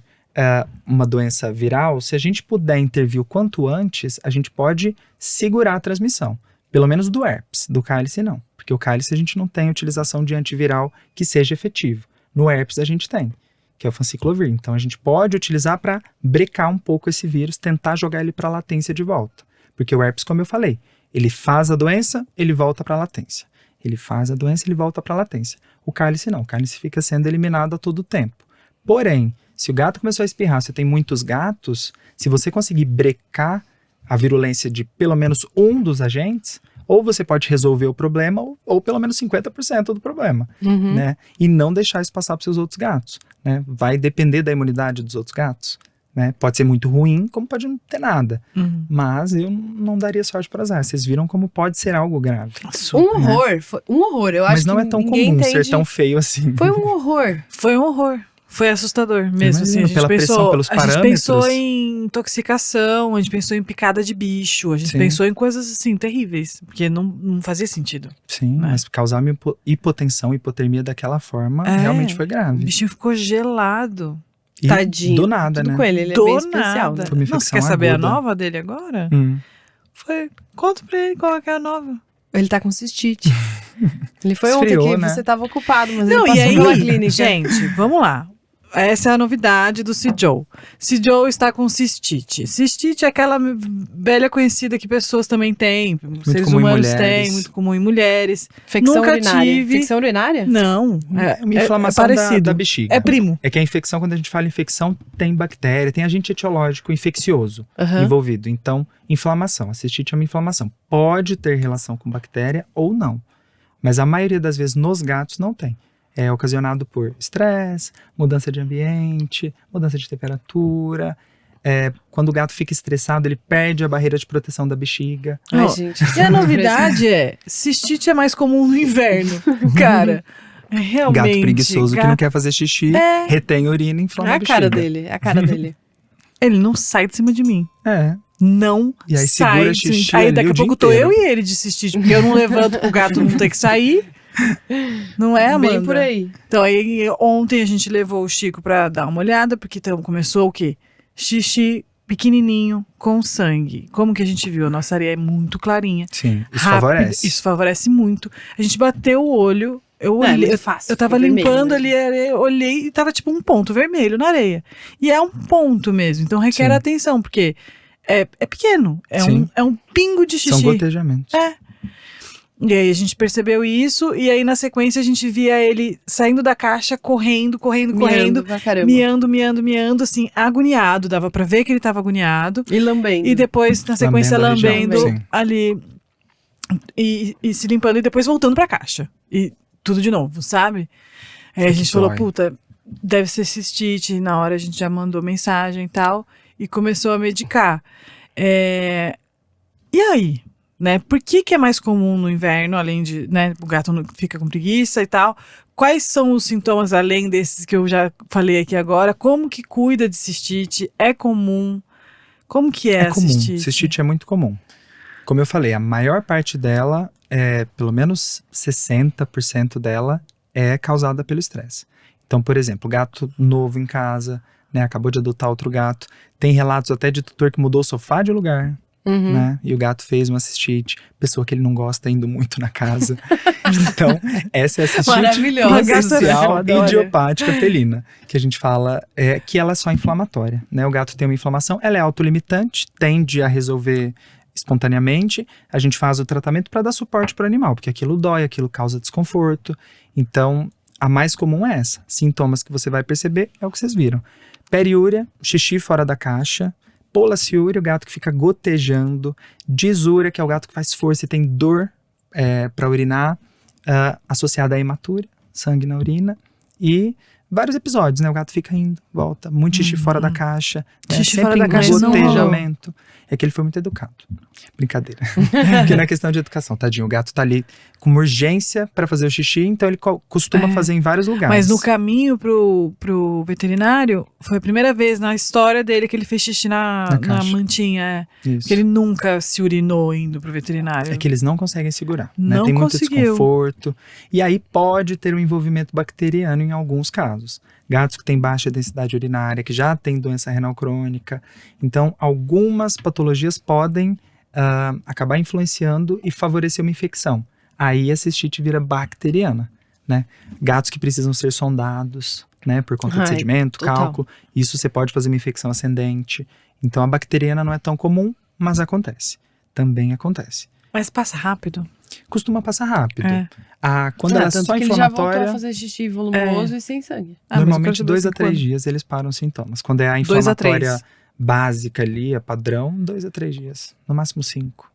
uma doença viral, se a gente puder intervir o quanto antes, a gente pode segurar a transmissão. Pelo menos do herpes, do cálice não. Porque o cálice a gente não tem utilização de antiviral que seja efetivo. No herpes a gente tem, que é o fanciclovir. Então a gente pode utilizar para brecar um pouco esse vírus, tentar jogar ele para a latência de volta. Porque o herpes, como eu falei, ele faz a doença, ele volta para a latência. Ele faz a doença, ele volta para a latência. O cálice não, o cálice fica sendo eliminado a todo tempo. Porém, se o gato começou a espirrar, você tem muitos gatos, se você conseguir brecar a virulência de pelo menos um dos agentes, ou você pode resolver o problema, ou pelo menos 50% do problema, né? E não deixar isso passar para os seus outros gatos, né? Vai depender da imunidade dos outros gatos, né? Pode ser muito ruim, como pode não ter nada. Mas eu não daria sorte para azar. Vocês viram como pode ser algo grave. Um horror, foi um horror. Eu acho Mas não que é tão comum entende. ser tão feio assim. Foi um horror. Foi um horror. Foi assustador mesmo, assim. A gente pela pensou, pressão, pelos a gente parâmetros. pensou em intoxicação, a gente pensou em picada de bicho, a gente pensou em coisas assim terríveis, porque não fazia sentido. Sim, né? Mas causar uma hipotensão, hipotermia daquela forma, realmente foi grave. O bichinho ficou gelado. E tadinho. Do nada, Tudo né? com ele é bem especial, né? Foi uma Não, você infecção quer saber aguda. a nova dele agora? Conta pra ele qual que é a nova. Ele tá com cistite. Ele foi Esfriou, ontem que né? você tava ocupado, mas Não, ele e passou pela aí, clínica. gente, vamos lá. Essa é a novidade do Joe. Joe está com cistite. Cistite é aquela velha conhecida que pessoas também têm, seres humanos têm, muito comum em mulheres. Infecção Nunca urinária. tive. Infecção urinária? Não. É uma inflamação da bexiga. É primo. É que a infecção, quando a gente fala infecção, tem bactéria, tem agente etiológico infeccioso envolvido. Então, inflamação. A cistite é uma inflamação. Pode ter relação com bactéria ou não. Mas a maioria das vezes nos gatos não tem. É ocasionado por estresse, mudança de ambiente, mudança de temperatura. Quando o gato fica estressado, ele perde a barreira de proteção da bexiga. Ai, gente. E a novidade cistite é mais comum no inverno. Cara, realmente. Gato preguiçoso que não quer fazer xixi, retém urina e inflama É a a bexiga. cara dele, é a cara dele. Ele não sai de cima de mim. Não E aí sai segura de cima. xixi Aí ali daqui o a dia pouco tô inteiro. eu e ele de cistite, porque eu não levanto pro gato não ter que sair. Não é, Amanda? Bem por aí. Então aí ontem a gente levou o Chico pra dar uma olhada, porque então começou o quê? Xixi pequenininho com sangue. Como que a gente viu? A nossa areia é muito clarinha. Sim, isso rápido, favorece. Isso favorece muito. A gente bateu o olho, eu Não, é olhei, muito fácil, eu tava fica limpando vermelho, ali a areia, olhei e tava tipo um ponto vermelho na areia. E é um ponto mesmo, então requer Sim. atenção, porque é pequeno, Sim. é um pingo de xixi. São gotejamentos. E aí a gente percebeu isso, e aí na sequência a gente via ele saindo da caixa, correndo, Miando pra caramba. miando, assim, agoniado. Dava pra ver que ele tava agoniado. E lambendo. E depois, na sequência, Lambendo a lambendo região, sim. ali e se limpando, e depois voltando pra caixa. E tudo de novo, sabe? Aí a gente falou, dói. puta, deve ser cistite. Na hora a gente já mandou mensagem e tal, e começou a medicar. E aí? Né? Por que é mais comum no inverno, além de, né, o gato não fica com preguiça e tal? Quais são os sintomas, além desses que eu já falei aqui agora? Como que cuida de cistite? É comum? Como que é a comum. cistite? Cistite é muito comum. Como eu falei, a maior parte dela, pelo menos 60% dela, é causada pelo estresse. Então, por exemplo, gato novo em casa, né, acabou de adotar outro gato. Tem relatos até de tutor que mudou o sofá de lugar né? E o gato fez uma cistite, pessoa que ele não gosta indo muito na casa. Então, essa é a cistite potencial idiopática felina, que a gente fala que ela é só inflamatória, né? O gato tem uma inflamação, ela é autolimitante, tende a resolver espontaneamente. A gente faz o tratamento para dar suporte para o animal, porque aquilo dói, aquilo causa desconforto. Então, a mais comum é essa. Sintomas que você vai perceber é o que vocês viram. Periúria, xixi fora da caixa, polaciúria, o gato que fica gotejando, disúria, que é o gato que faz força e tem dor para urinar, associada a hematúria, sangue na urina, e vários episódios, né? O gato fica indo, volta, muito xixi fora da caixa, xixi sempre fora da caixa gotejamento. É que ele foi muito educado. Brincadeira. Porque não é questão de educação, tadinho. O gato tá ali com uma urgência para fazer o xixi, então ele costuma fazer em vários lugares. Mas no caminho pro veterinário, foi a primeira vez na história dele que ele fez xixi na mantinha. Isso. Porque ele nunca se urinou indo pro veterinário. É que eles não conseguem segurar, né? Não Tem muito conseguiu. desconforto. E aí pode ter um envolvimento bacteriano em alguns casos. Gatos que têm baixa densidade urinária, que já têm doença renal crônica. Então, algumas patologias podem acabar influenciando e favorecer uma infecção. Aí a cistite vira bacteriana, né? Gatos que precisam ser sondados, né? Por conta de sedimento, cálculo. Isso você pode fazer uma infecção ascendente. Então, a bacteriana não é tão comum, mas acontece. Também acontece. Mas passa rápido. Costuma passar rápido. Quando ela é só inflamatória... Ele já voltou a fazer xixi volumoso e sem sangue. Normalmente 2 a 3 dias eles param os sintomas. Quando é a inflamatória básica ali, a padrão, 2 a 3 dias. No máximo 5.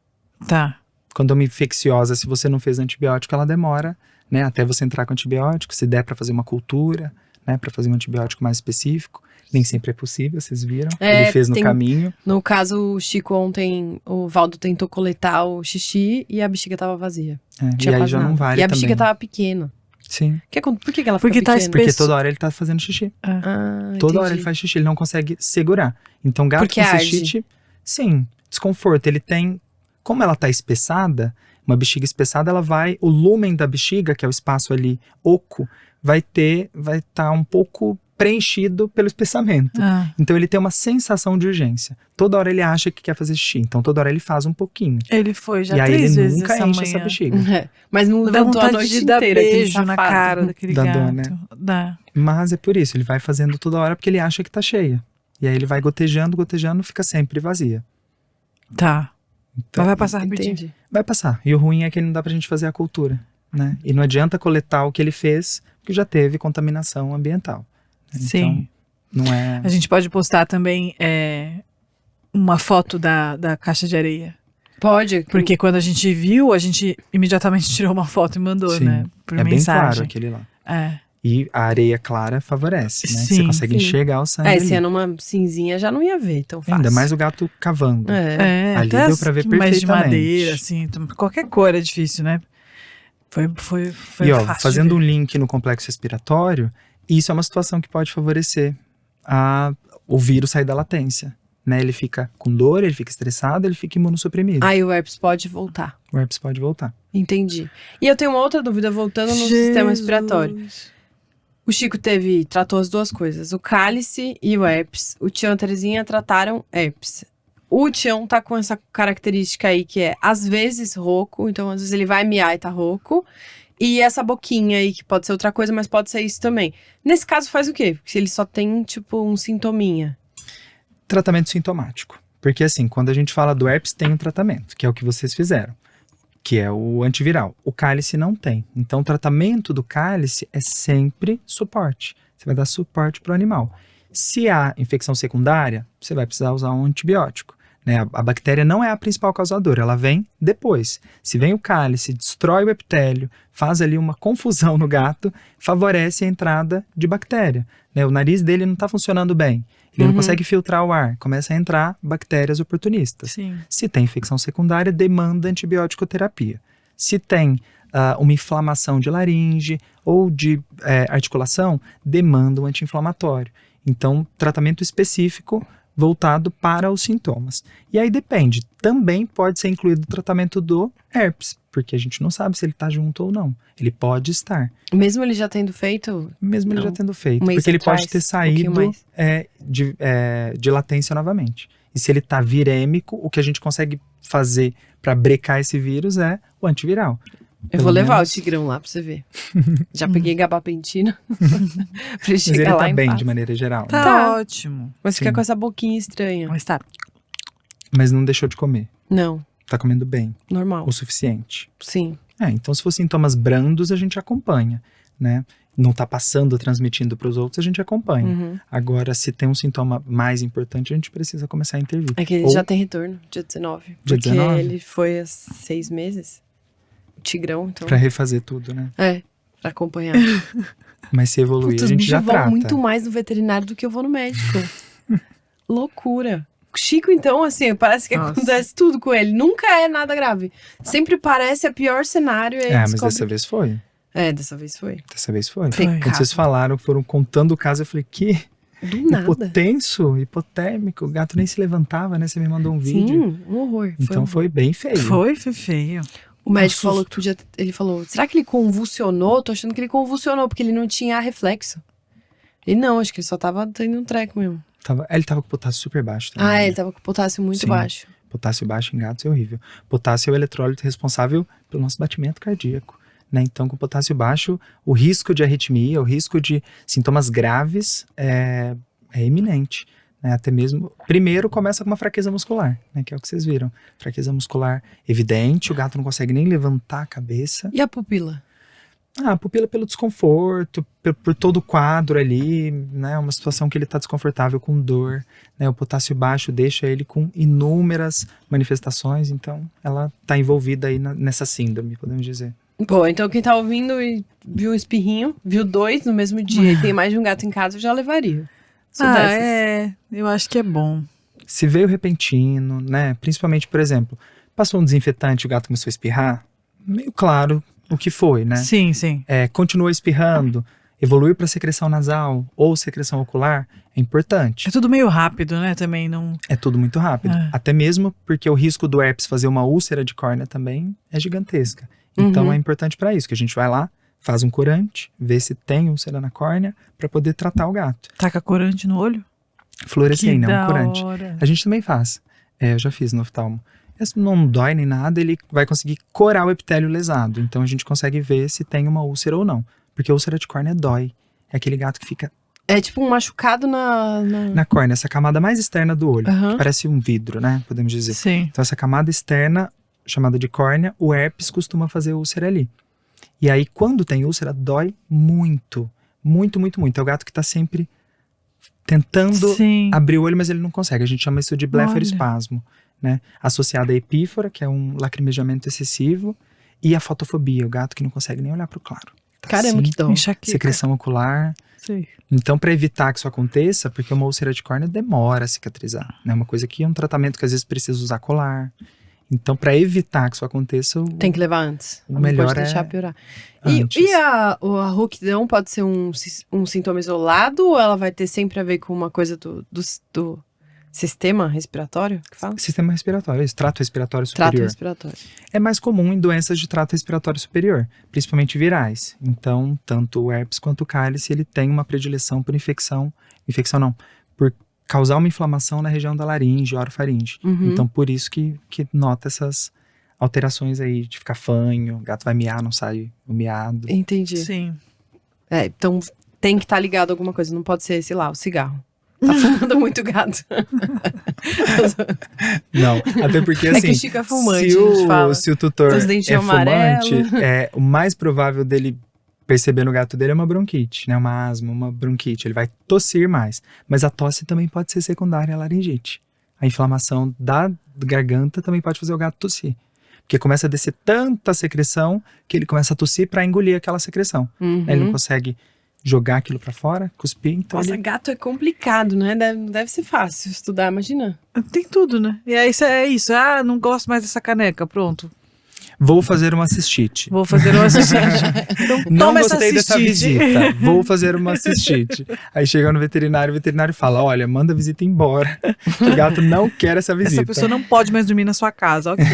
Tá. Quando é uma infecciosa, se você não fez antibiótico, ela demora, né? Até você entrar com antibiótico, se der pra fazer uma cultura, né? Pra fazer um antibiótico mais específico. Nem sempre é possível, vocês viram. Ele fez no caminho. No caso, o Chico ontem, o Valdo tentou coletar o xixi e a bexiga tava vazia. E aí já não vale. E a bexiga tava pequena. Sim. Por que ela fica pequena? Porque toda hora ele tá fazendo xixi. Toda hora ele faz xixi, ele não consegue segurar. Então, gato com cistite, sim, desconforto. Ele tem, como ela tá espessada, uma bexiga espessada, o lumen da bexiga, que é o espaço ali oco, vai estar um pouco preenchido pelo espessamento. Então ele tem uma sensação de urgência. Toda hora ele acha que quer fazer xixi, então toda hora ele faz um pouquinho. Ele foi já 3 vezes. E aí ele nunca nunca enche essa bexiga. Mas não levantou a noite inteira. Beijo na cara daquele gato. Dor, né? Dá. Mas é por isso, ele vai fazendo toda hora porque ele acha que tá cheia. E aí ele vai gotejando, fica sempre vazia. Tá. Então, mas vai passar rapidinho. Entendi. Vai passar. E o ruim é que não dá pra gente fazer a cultura, né? E não adianta coletar o que ele fez, porque já teve contaminação ambiental. Sim. Então, não é... A gente pode postar também uma foto da caixa de areia. Pode. Porque quando a gente viu, a gente imediatamente tirou uma foto e mandou, Sim. né? Por mensagem. Bem claro aquele lá. E a areia clara favorece, né? Sim, você consegue enxergar o sangue. Se é numa cinzinha, já não ia ver tão fácil. Ainda mais o gato cavando. Ali até deu pra ver perfeitamente. Mais de madeira, assim. Qualquer cor é difícil, né? Foi e ó, fácil fazendo um link no complexo respiratório, isso é uma situação que pode favorecer o vírus sair da latência, né? Ele fica com dor, ele fica estressado, ele fica imunossuprimido. Aí o herpes pode voltar. O herpes pode voltar. Entendi. E eu tenho uma outra dúvida, voltando no sistema respiratório. O Chico tratou as duas coisas, o cálice e o herpes. O Tião e a Terezinha trataram herpes. O Tião tá com essa característica aí que é, às vezes, rouco. Então, às vezes ele vai miar e tá rouco. E essa boquinha aí, que pode ser outra coisa, mas pode ser isso também. Nesse caso, faz o quê? Porque se ele só tem, tipo, um sintominha. Tratamento sintomático. Porque, assim, quando a gente fala do herpes, tem um tratamento, que é o que vocês fizeram, que é o antiviral. O cálice não tem. Então, o tratamento do cálice é sempre suporte. Você vai dar suporte pro animal. Se há infecção secundária, você vai precisar usar um antibiótico. Né? A bactéria não é a principal causadora, ela vem depois. Se vem o cálice, destrói o epitélio, faz ali uma confusão no gato, favorece a entrada de bactéria. Né? O nariz dele não está funcionando bem, ele não consegue filtrar o ar, começa a entrar bactérias oportunistas. Sim. Se tem infecção secundária, demanda antibiótico-terapia. Se tem uma inflamação de laringe ou de articulação, demanda um anti-inflamatório. Então, tratamento específico voltado para os sintomas. E aí depende, também pode ser incluído o tratamento do herpes, porque a gente não sabe se ele está junto ou não. Ele pode estar. Mesmo ele já tendo feito? Mesmo ele já tendo feito, porque ele pode ter saído de latência novamente. E se ele tá virêmico, o que a gente consegue fazer para brecar esse vírus é o antiviral. Eu vou levar o Tigrão lá pra você ver. Já peguei gabapentina. Pra ele chegar ele lá tá em bem paz. de maneira geral. Tá ótimo. Mas fica com essa boquinha estranha. Mas tá. Mas não deixou de comer. Não, Tá comendo bem, normal. o suficiente. Sim. Então se for sintomas brandos, a gente acompanha, né? Não tá passando, transmitindo pros outros, a gente acompanha. Uhum. Agora, se tem um sintoma mais importante, a gente precisa começar a intervir. É que ele Ou- já tem retorno, dia 19. Dia porque 19? ele foi há 6 meses. O Tigrão, então. Pra refazer tudo, né? Pra acompanhar. Mas se evoluir, Puta, a os gente bichos já vão trata. muito mais no veterinário do que eu vou no médico. Loucura. Chico, então, assim, parece que Nossa. acontece tudo com ele. Nunca é nada grave. Sempre parece a pior cenário. E aí Mas descobre... dessa vez foi. Dessa vez foi. Dessa vez foi. Pecado. Quando vocês falaram, foram contando o caso, eu falei, que Do nada. hipotenso, hipotérmico, o gato nem se levantava, né? Você me mandou um vídeo. Sim, um horror. Então foi bem feio. Foi feio. O médico Um falou que podia. Ele falou: será que ele convulsionou? Tô achando que ele convulsionou, porque ele não tinha reflexo. E não, acho que ele só tava tendo um treco mesmo. Ele tava com o potássio super baixo também. Ele tava com o potássio muito Sim. baixo. Potássio baixo em gatos é horrível. Potássio é o eletrólito responsável pelo nosso batimento cardíaco. Né? Então, com potássio baixo, o risco de arritmia, o risco de sintomas graves é iminente. Né? Até mesmo, primeiro começa com uma fraqueza muscular, né? Que é o que vocês viram. Fraqueza muscular evidente, o gato não consegue nem levantar a cabeça. E a pupila? A pupila pelo desconforto, por todo o quadro ali, né? Uma situação que ele está desconfortável com dor, né? O potássio baixo deixa ele com inúmeras manifestações, então ela está envolvida aí nessa síndrome, podemos dizer. Bom, então quem tá ouvindo e viu um espirrinho, viu 2 no mesmo dia e tem mais de um gato em casa, eu já levaria. Sou dessas. Eu acho que é bom. Se veio repentino, né? Principalmente, por exemplo, passou um desinfetante e o gato começou a espirrar, meio claro o que foi, né? Sim, sim. Continua espirrando, evoluiu para secreção nasal ou secreção ocular, é importante. É tudo meio rápido, né? Também não. É tudo muito rápido. Até mesmo porque o risco do herpes fazer uma úlcera de córnea também é gigantesca. Então é importante para isso, que a gente vai lá, faz um corante, vê se tem úlcera na córnea, para poder tratar o gato. Taca corante no olho? Fluorescina, é da um corante. hora. A gente também faz. Eu já fiz no oftalmo. Esse não dói nem nada, ele vai conseguir corar o epitélio lesado. Então a gente consegue ver se tem uma úlcera ou não. Porque a úlcera de córnea dói. É aquele gato que fica É tipo um machucado na córnea, essa camada mais externa do olho. Aham. Que parece um vidro, né? Podemos dizer. Sim. Então essa camada externa, chamada de córnea, o herpes costuma fazer úlcera ali. E aí quando tem úlcera, dói muito. Muito, muito, muito. É o gato que tá sempre tentando Sim. abrir o olho, mas ele não consegue. A gente chama isso de blefaroespasmo, Olha. né? Associado à epífora, que é um lacrimejamento excessivo, e a fotofobia, o gato que não consegue nem olhar pro claro. Tá Caramba, assim, que dó. Enxaqueca. secreção ocular. Sim. Então, para evitar que isso aconteça, porque uma úlcera de córnea demora a cicatrizar, né? Uma coisa que é um tratamento que às vezes precisa usar colar. Então, para evitar que isso aconteça, Tem que levar antes. O Não melhor pode deixar é piorar. antes. E a rouquidão pode ser um sintoma isolado ou ela vai ter sempre a ver com uma coisa do sistema respiratório? Que fala? Sistema respiratório, esse trato respiratório superior. Trato respiratório. É mais comum em doenças de trato respiratório superior, principalmente virais. Então, tanto o herpes quanto o cálice, ele tem uma predileção por por causar uma inflamação na região da laringe, orofaringe. Uhum. Então, por isso que nota essas alterações aí, de ficar fanho, o gato vai miar, não sai o miado. Entendi. Sim. Então tem que estar ligado a alguma coisa, não pode ser, sei lá, o cigarro. Tá fumando muito gato. Não, até porque É assim, que o Chico é fumante, se a gente fala. se o tutor Tem os é dentinhos fumante, amarelos. o mais provável dele perceber no gato dele é uma bronquite, né? Uma asma, uma bronquite. Ele vai tossir mais. Mas a tosse também pode ser secundária à laringite. A inflamação da garganta também pode fazer o gato tossir. Porque começa a descer tanta secreção que ele começa a tossir para engolir aquela secreção. Uhum. Ele não consegue jogar aquilo para fora, cuspir, então Nossa, ele... gato é complicado, né? Deve ser fácil estudar, imagina. Tem tudo, né? E aí é isso. Ah, não gosto mais dessa caneca. Pronto. Vou fazer uma cistite. Vou fazer uma cistite. Então, Não toma gostei essa dessa cistite. visita. Vou fazer uma cistite. Aí chega no veterinário, o veterinário fala: olha, manda a visita embora. O gato não quer essa visita. Essa pessoa não pode mais dormir na sua casa, ok.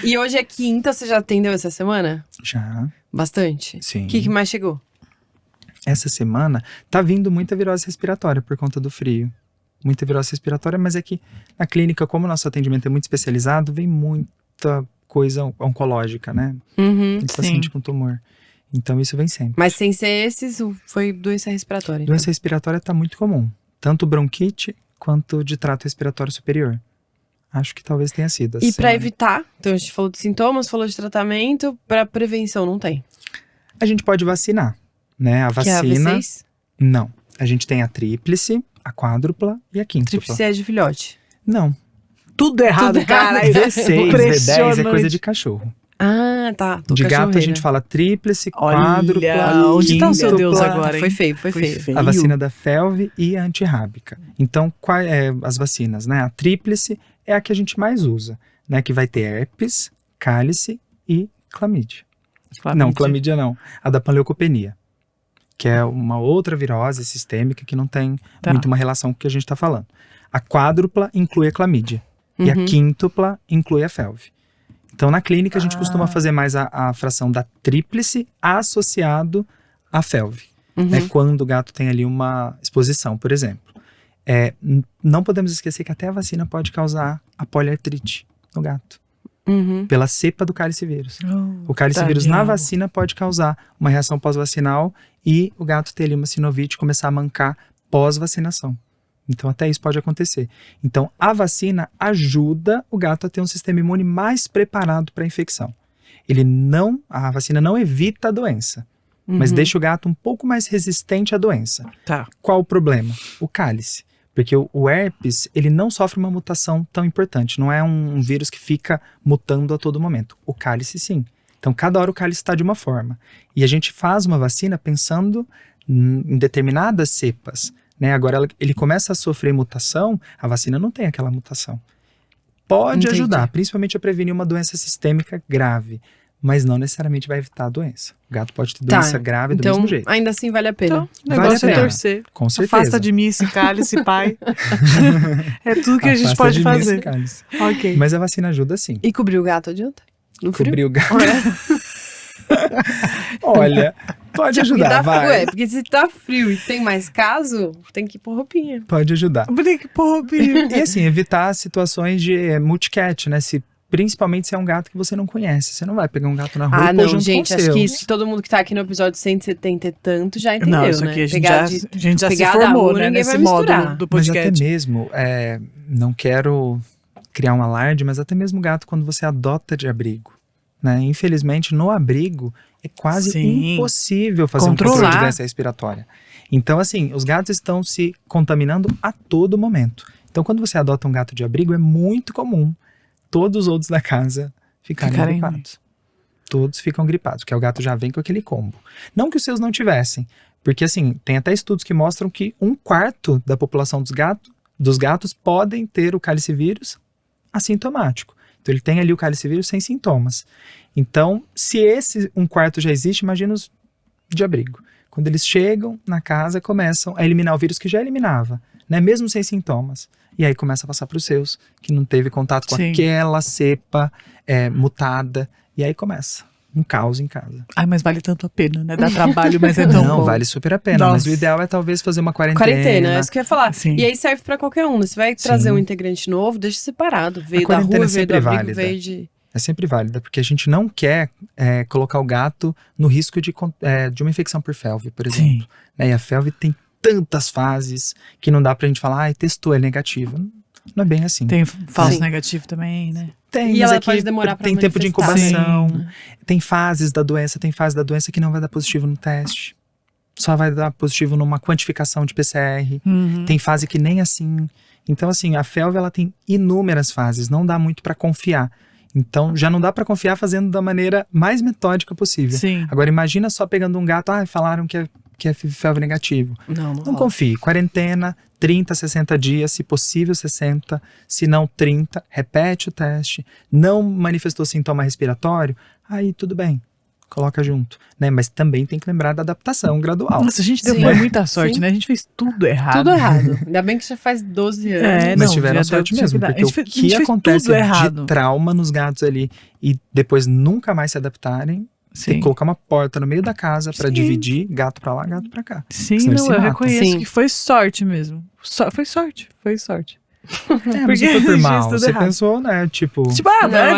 E hoje é quinta, você já atendeu essa semana? Já, Bastante? sim. O que mais chegou? Essa semana tá vindo muita virose respiratória por conta do frio. muita virose respiratória, mas é que na clínica, como o nosso atendimento é muito especializado, vem muita coisa oncológica, né? Tem paciente com tumor. Então isso vem sempre. Mas sem ser esses, foi doença respiratória. Então. Doença respiratória tá muito comum. Tanto bronquite quanto de trato respiratório superior. Acho que talvez tenha sido. E pra evitar, então a gente falou de sintomas, falou de tratamento, pra prevenção não tem? A gente pode vacinar, né? A vacina... Que é a V6? Não. A gente tem a tríplice, a quádrupla e a quíntupla. Tríplice é de filhote? Não. Tudo errado, cara. V6, V10 é coisa de cachorro. Ah, tá. De gato a gente fala tríplice, quádrupla, onde tá o seu Deus agora, hein? Foi feio. A vacina da felve e a antirrábica. Então, quais as vacinas, né? A tríplice é a que a gente mais usa, né? Que vai ter herpes, cálice e clamídia. Não, clamídia não. A da panleucopenia, que é uma outra virose sistêmica que não tem muito uma relação com o que a gente está falando. A quádrupla inclui a clamídia. E a quíntupla inclui a felve. Então, na clínica, a gente costuma fazer mais a fração da tríplice associado à felve. Né, quando o gato tem ali uma exposição, por exemplo. Não podemos esquecer que até a vacina pode causar a poliartrite no gato. Pela cepa do cálice vírus. O cálice vírus na vacina pode causar uma reação pós-vacinal e o gato ter ali uma sinovite e começar a mancar pós-vacinação. Então, até isso pode acontecer. Então, a vacina ajuda o gato a ter um sistema imune mais preparado para a infecção. A vacina não evita a doença, mas deixa o gato um pouco mais resistente à doença. Qual o problema? O cálice. Porque o herpes, ele não sofre uma mutação tão importante. Não é um vírus que fica mutando a todo momento. O cálice, sim. Então, cada hora o cálice está de uma forma. E a gente faz uma vacina pensando em determinadas cepas. Né? Agora ele começa a sofrer mutação, a vacina não tem aquela mutação. Pode ajudar, principalmente a prevenir uma doença sistêmica grave, mas não necessariamente vai evitar a doença. O gato pode ter doença grave do mesmo jeito. Ainda assim vale a pena. Então, o negócio é torcer. Com certeza. Afasta de mim esse cálice, pai. É tudo que a gente pode fazer. Okay. Mas a vacina ajuda sim. E cobrir o gato adianta? No frio? Cobrir o gato. Olha, pode ajudar, vai. Porque se tá frio e tem mais caso, tem que pôr roupinha. Pode ajudar. Tem que pôr roupinha. E assim, evitar situações de multicat, né? Principalmente se é um gato que você não conhece. Você não vai pegar um gato na rua e pôr junto gente, com acho seus. que isso que todo mundo que tá aqui no episódio 170 e tanto já entendeu, não, isso aqui né? A gente já se formou, né? Nesse módulo do podcast. Mas até mesmo, não quero criar um alarde, mas até mesmo gato quando você adota de abrigo. Né? Infelizmente, no abrigo é quase impossível fazer um controle de doença respiratória. Então, assim, os gatos estão se contaminando a todo momento. Então, quando você adota um gato de abrigo, é muito comum todos os outros da casa ficarem gripados. Todos ficam gripados, porque o gato já vem com aquele combo. Não que os seus não tivessem, porque assim, tem até estudos que mostram que 1/4 da população dos gatos podem ter o calicivírus assintomático. Então, ele tem ali o calicivírus sem sintomas. Então, se esse 1/4 já existe, imagina os de abrigo. Quando eles chegam na casa, começam a eliminar o vírus que já eliminava, né? Mesmo sem sintomas. E aí começa a passar para os seus, que não teve contato com aquela cepa mutada. E aí começa um caos em casa. Ai, mas vale tanto a pena, né? Dá trabalho, mas é tão bom. Não, vale super a pena. Nossa. Mas o ideal é talvez fazer uma quarentena. É isso que eu ia falar. Sim. E aí serve pra qualquer um. Você vai trazer um integrante novo, deixa separado. Veio da rua, veio do abrigo, veio de... É sempre válida, porque a gente não quer colocar o gato no risco de uma infecção por felve, por exemplo. Né? E a felve tem tantas fases que não dá pra gente falar, testou, é negativo. Não é bem assim. Tem falso negativo também, né? Tem, e ela pode demorar pra tem tempo de incubação, tem fases da doença, que não vai dar positivo no teste. Só vai dar positivo numa quantificação de PCR. Tem fase que nem assim. Então, assim, a felve, ela tem inúmeras fases, não dá muito pra confiar. Então, já não dá pra confiar fazendo da maneira mais metódica possível. Agora, imagina só pegando um gato, falaram que é felve negativo. Não confie. Quarentena, 30, 60 dias, se possível 60, se não 30, repete o teste. Não manifestou sintoma respiratório, aí tudo bem, coloca junto. Né? Mas também tem que lembrar da adaptação gradual. Nossa, a gente deu muita sorte, né? A gente fez tudo errado. Tudo errado. Ainda bem que já faz 12 anos. Mas tiveram sorte mesmo, porque o que acontece de trauma nos gatos ali e depois nunca mais se adaptarem, Tem que colocar uma porta no meio da casa pra dividir gato pra lá, gato pra cá. Sim, não, eu reconheço que foi sorte mesmo. Foi sorte. Mas não foi por mal. Você pensou, né? Tipo,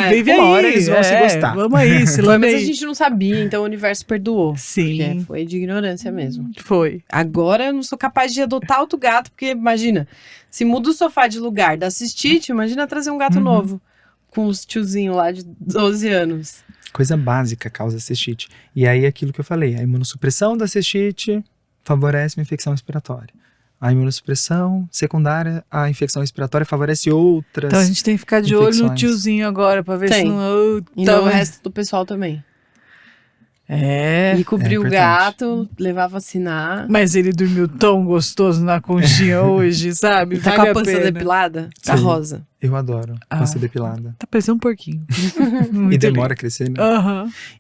vive aí. Uma hora eles vão se gostar. Vamos aí, se mas a gente não sabia, então o universo perdoou. Sim. Foi de ignorância mesmo. Foi. Agora eu não sou capaz de adotar outro gato, porque imagina, se muda o sofá de lugar da cistite, imagina trazer um gato novo. Com os tiozinhos lá de 12 anos. Coisa básica causa cistite. E aí, aquilo que eu falei, a imunossupressão da cistite favorece uma infecção respiratória. A imunossupressão secundária, a infecção respiratória favorece outras. Então a gente tem que ficar de olho no tiozinho agora, pra ver se não... E no resto do pessoal também. E cobrir o gato, levar a vacinar. Mas ele dormiu tão gostoso na conchinha hoje, sabe? Tá com a pança depilada? Tá rosa. Eu adoro pança depilada. Tá parecendo um porquinho. E demora a crescer, né?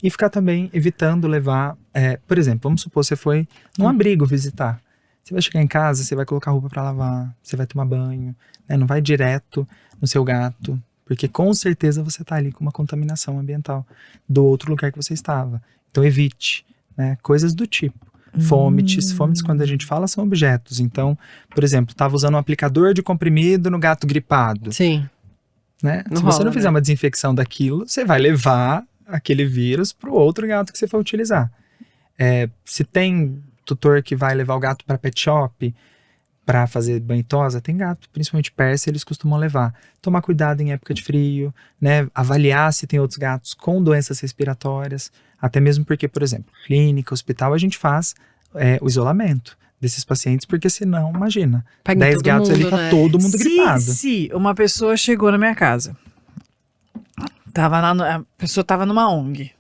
E ficar também evitando levar... por exemplo, vamos supor, você foi num abrigo visitar. Você vai chegar em casa, você vai colocar roupa pra lavar, você vai tomar banho, né? Não vai direto no seu gato, porque com certeza você tá ali com uma contaminação ambiental do outro lugar que você estava. Então evite, né? Coisas do tipo. Fomites, quando a gente fala, são objetos. Então, por exemplo, estava usando um aplicador de comprimido no gato gripado. Sim. Né? Se você não fizer uma desinfecção daquilo, você vai levar aquele vírus pro outro gato que você for utilizar. Se tem tutor que vai levar o gato para pet shop para fazer banho e tosa, tem gato, principalmente persa, eles costumam levar. Tomar cuidado em época de frio, né? Avaliar se tem outros gatos com doenças respiratórias, até mesmo porque, por exemplo, clínica, hospital, a gente faz o isolamento desses pacientes, porque senão, imagina, 10 gatos ali, tá todo mundo gripado. Se uma pessoa chegou na minha casa, a pessoa tava numa ONG,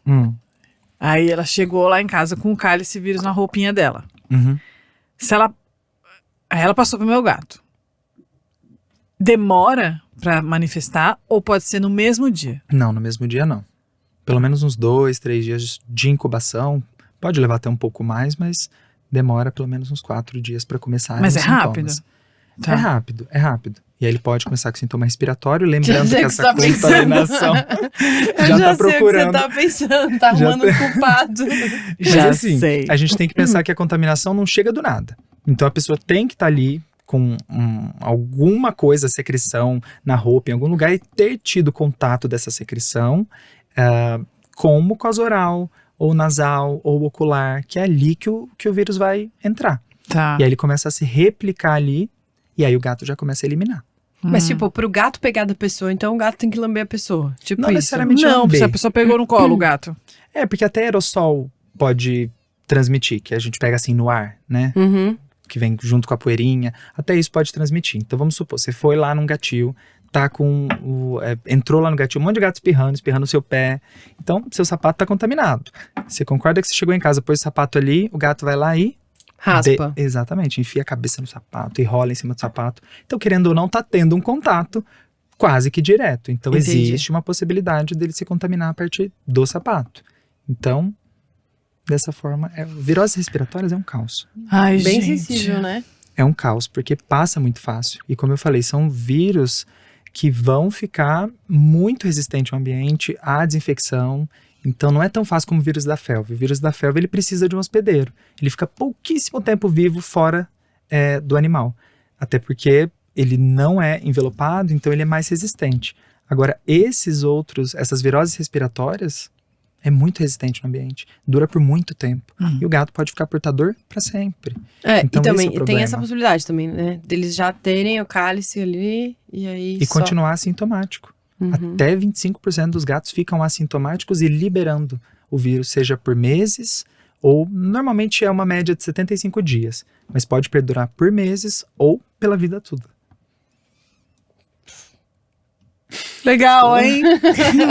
aí ela chegou lá em casa com o cálice vírus na roupinha dela. Aí ela passou pro meu gato. Demora pra manifestar ou pode ser no mesmo dia? Não, no mesmo dia não. Pelo menos uns 2, 3 dias de incubação. Pode levar até um pouco mais, mas demora pelo menos uns 4 dias pra começar. Mas é rápido? Tá. É rápido. E aí ele pode começar com sintoma respiratório, lembrando que essa contaminação já tá procurando. Eu já sei o que você tá pensando, tá arrumando um culpado. Mas assim, a gente tem que pensar que a contaminação não chega do nada. Então a pessoa tem que estar ali com alguma coisa, secreção na roupa, em algum lugar, e ter tido contato dessa secreção com mucosa oral, ou nasal, ou ocular, que é ali que o vírus vai entrar. Tá. E aí ele começa a se replicar ali, e aí o gato já começa a eliminar. Mas, tipo, pro gato pegar da pessoa, então o gato tem que lamber a pessoa. Tipo não isso. Necessariamente não, lamber. se a pessoa pegou no colo o gato. Porque até aerossol pode transmitir, que a gente pega assim no ar, né? Que vem junto com a poeirinha. Até isso pode transmitir. Então vamos supor, você foi lá num gatil, tá com entrou lá no gatil, um monte de gato espirrando no seu pé. Então, seu sapato tá contaminado. Você concorda que você chegou em casa, pôs o sapato ali, o gato vai lá e... raspa. Exatamente, enfia a cabeça no sapato e rola em cima do sapato. Então, querendo ou não, tá tendo um contato quase que direto. Então, existe uma possibilidade dele se contaminar a partir do sapato. Então, dessa forma, viroses respiratórias é um caos. Ai, bem gente. sensível, né? É um caos, porque passa muito fácil. E como eu falei, são vírus que vão ficar muito resistentes ao ambiente, à desinfecção. Então não é tão fácil como o vírus da felve. O vírus da felve, ele precisa de um hospedeiro. Ele fica pouquíssimo tempo vivo fora do animal. Até porque ele não é envelopado, então ele é mais resistente. Agora, essas viroses respiratórias, é muito resistente no ambiente. Dura por muito tempo. E o gato pode ficar portador para sempre. Então, e também esse é o tem essa possibilidade também, né? Deles já terem o cálice ali e aí continuar assintomático. Até 25% dos gatos ficam assintomáticos e liberando o vírus, seja por meses ou normalmente é uma média de 75 dias. Mas pode perdurar por meses ou pela vida toda. Legal, hein?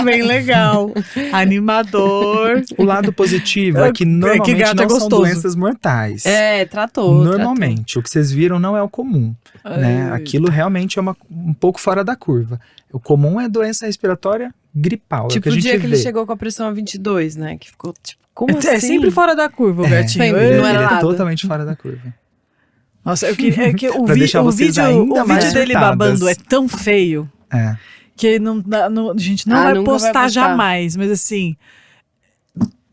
Bem legal. Animador. O lado positivo é que normalmente gato não são doenças mortais. Tratou. Normalmente. O que vocês viram não é o comum. Né? Aquilo realmente é um pouco fora da curva. O comum é doença respiratória gripal. Tipo é o que a gente dia que vê. ele chegou com a pressão a 22, né? Que ficou tipo, como assim? É sempre fora da curva o gatinho. Sempre, não era ele nada. é totalmente fora da curva. Nossa, eu queria que o deixar vocês ainda mais vídeo dele surtadas. babando é tão feio. Que a gente não vai nunca postar vai postar jamais, mas assim,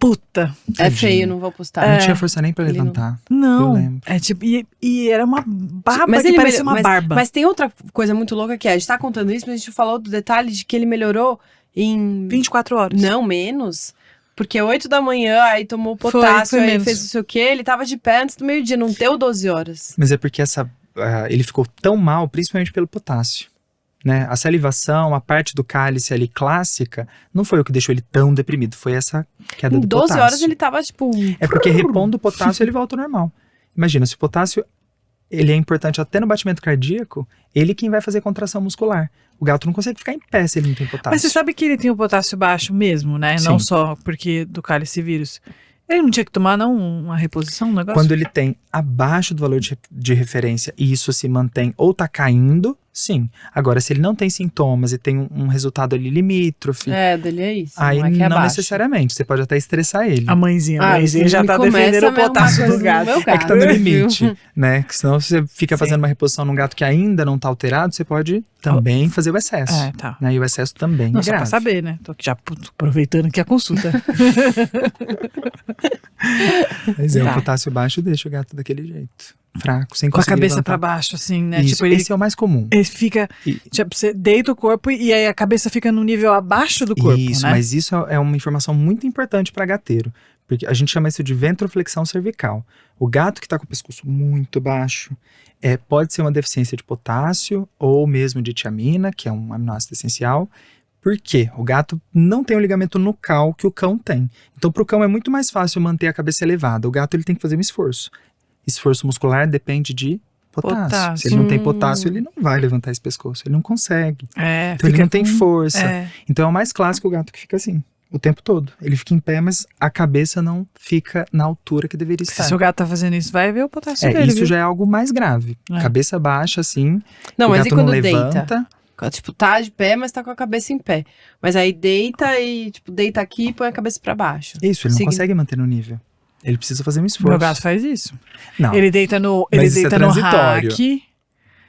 puta. É feio, não vou postar. Não tinha força nem pra levantar. Não. Eu lembro. É tipo, e era uma barba Mas que ele parecia uma barba. Mas tem outra coisa muito louca que é, a gente tá contando isso, mas a gente falou do detalhe de que ele melhorou em 24 horas. Não, menos. Porque 8 da manhã, aí tomou potássio, foi aí menos. fez não sei o quê, ele tava de pé antes do meio-dia, não deu 12 horas. Mas é porque ele ficou tão mal, principalmente pelo potássio. Né? A salivação, a parte do cálice ali clássica, não foi o que deixou ele tão deprimido, foi essa queda Em do 12 potássio. horas ele tava, tipo... É porque repondo o potássio, ele volta ao normal. Imagina, se o potássio ele é importante até no batimento cardíaco, ele quem vai fazer contração muscular. O gato não consegue ficar em pé se ele não tem potássio. Mas você sabe que ele tem o potássio baixo mesmo, né? Não Sim. só porque do cálice vírus. Ele não tinha que tomar, não, uma reposição, um negócio? Quando ele tem abaixo do valor de referência e isso se mantém ou tá caindo, sim. Agora, se ele não tem sintomas e tem um resultado ali limítrofe, dele é isso. aí não é que é não baixo. necessariamente. Você pode até estressar ele. A mãezinha já me tá começa defendendo a o mesma potássio coisa do gato. meu É que tá no viu? limite, né? Que senão você fica Sim. fazendo uma reposição num gato que ainda não tá alterado, você pode também fazer o excesso. Tá. Né? E o excesso também Não, é só pra grave. saber, né? Tô aqui já aproveitando aqui a consulta. Mas o Tá. potássio baixo deixa o gato daquele jeito. Fraco, sem Com a conseguir cabeça levantar. pra baixo, assim, né? Isso, Tipo, ele esse é o mais comum. fica... E- Tipo, você deita o corpo e aí a cabeça fica no nível abaixo do corpo, Isso, né? mas isso é uma informação muito importante para gateiro. Porque a gente chama isso de ventroflexão cervical. O gato que está com o pescoço muito baixo pode ser uma deficiência de potássio ou mesmo de tiamina, que é um aminoácido essencial. Por quê? O gato não tem o ligamento nucal que o cão tem. Então, para o cão é muito mais fácil manter a cabeça elevada. O gato ele tem que fazer um esforço. Esforço muscular depende de potássio. Se ele não tem potássio, ele não vai levantar esse pescoço. Ele não consegue. Então, ele não tem força. Então, é o mais clássico o gato que fica assim, o tempo todo. Ele fica em pé, mas a cabeça não fica na altura que deveria estar. Se seu gato tá fazendo isso, vai ver o potássio dele, Isso viu? já é algo mais grave. Cabeça baixa, assim. Não, o mas gato e quando não levanta. deita? Tipo, tá de pé, mas tá com a cabeça em pé. Mas aí deita e, tipo, deita aqui e põe a cabeça pra baixo. Isso, ele não consegue manter no nível. Ele precisa fazer um esforço. Meu gato faz isso. Não. Ele deita no, Mas isso é no transitório. rack.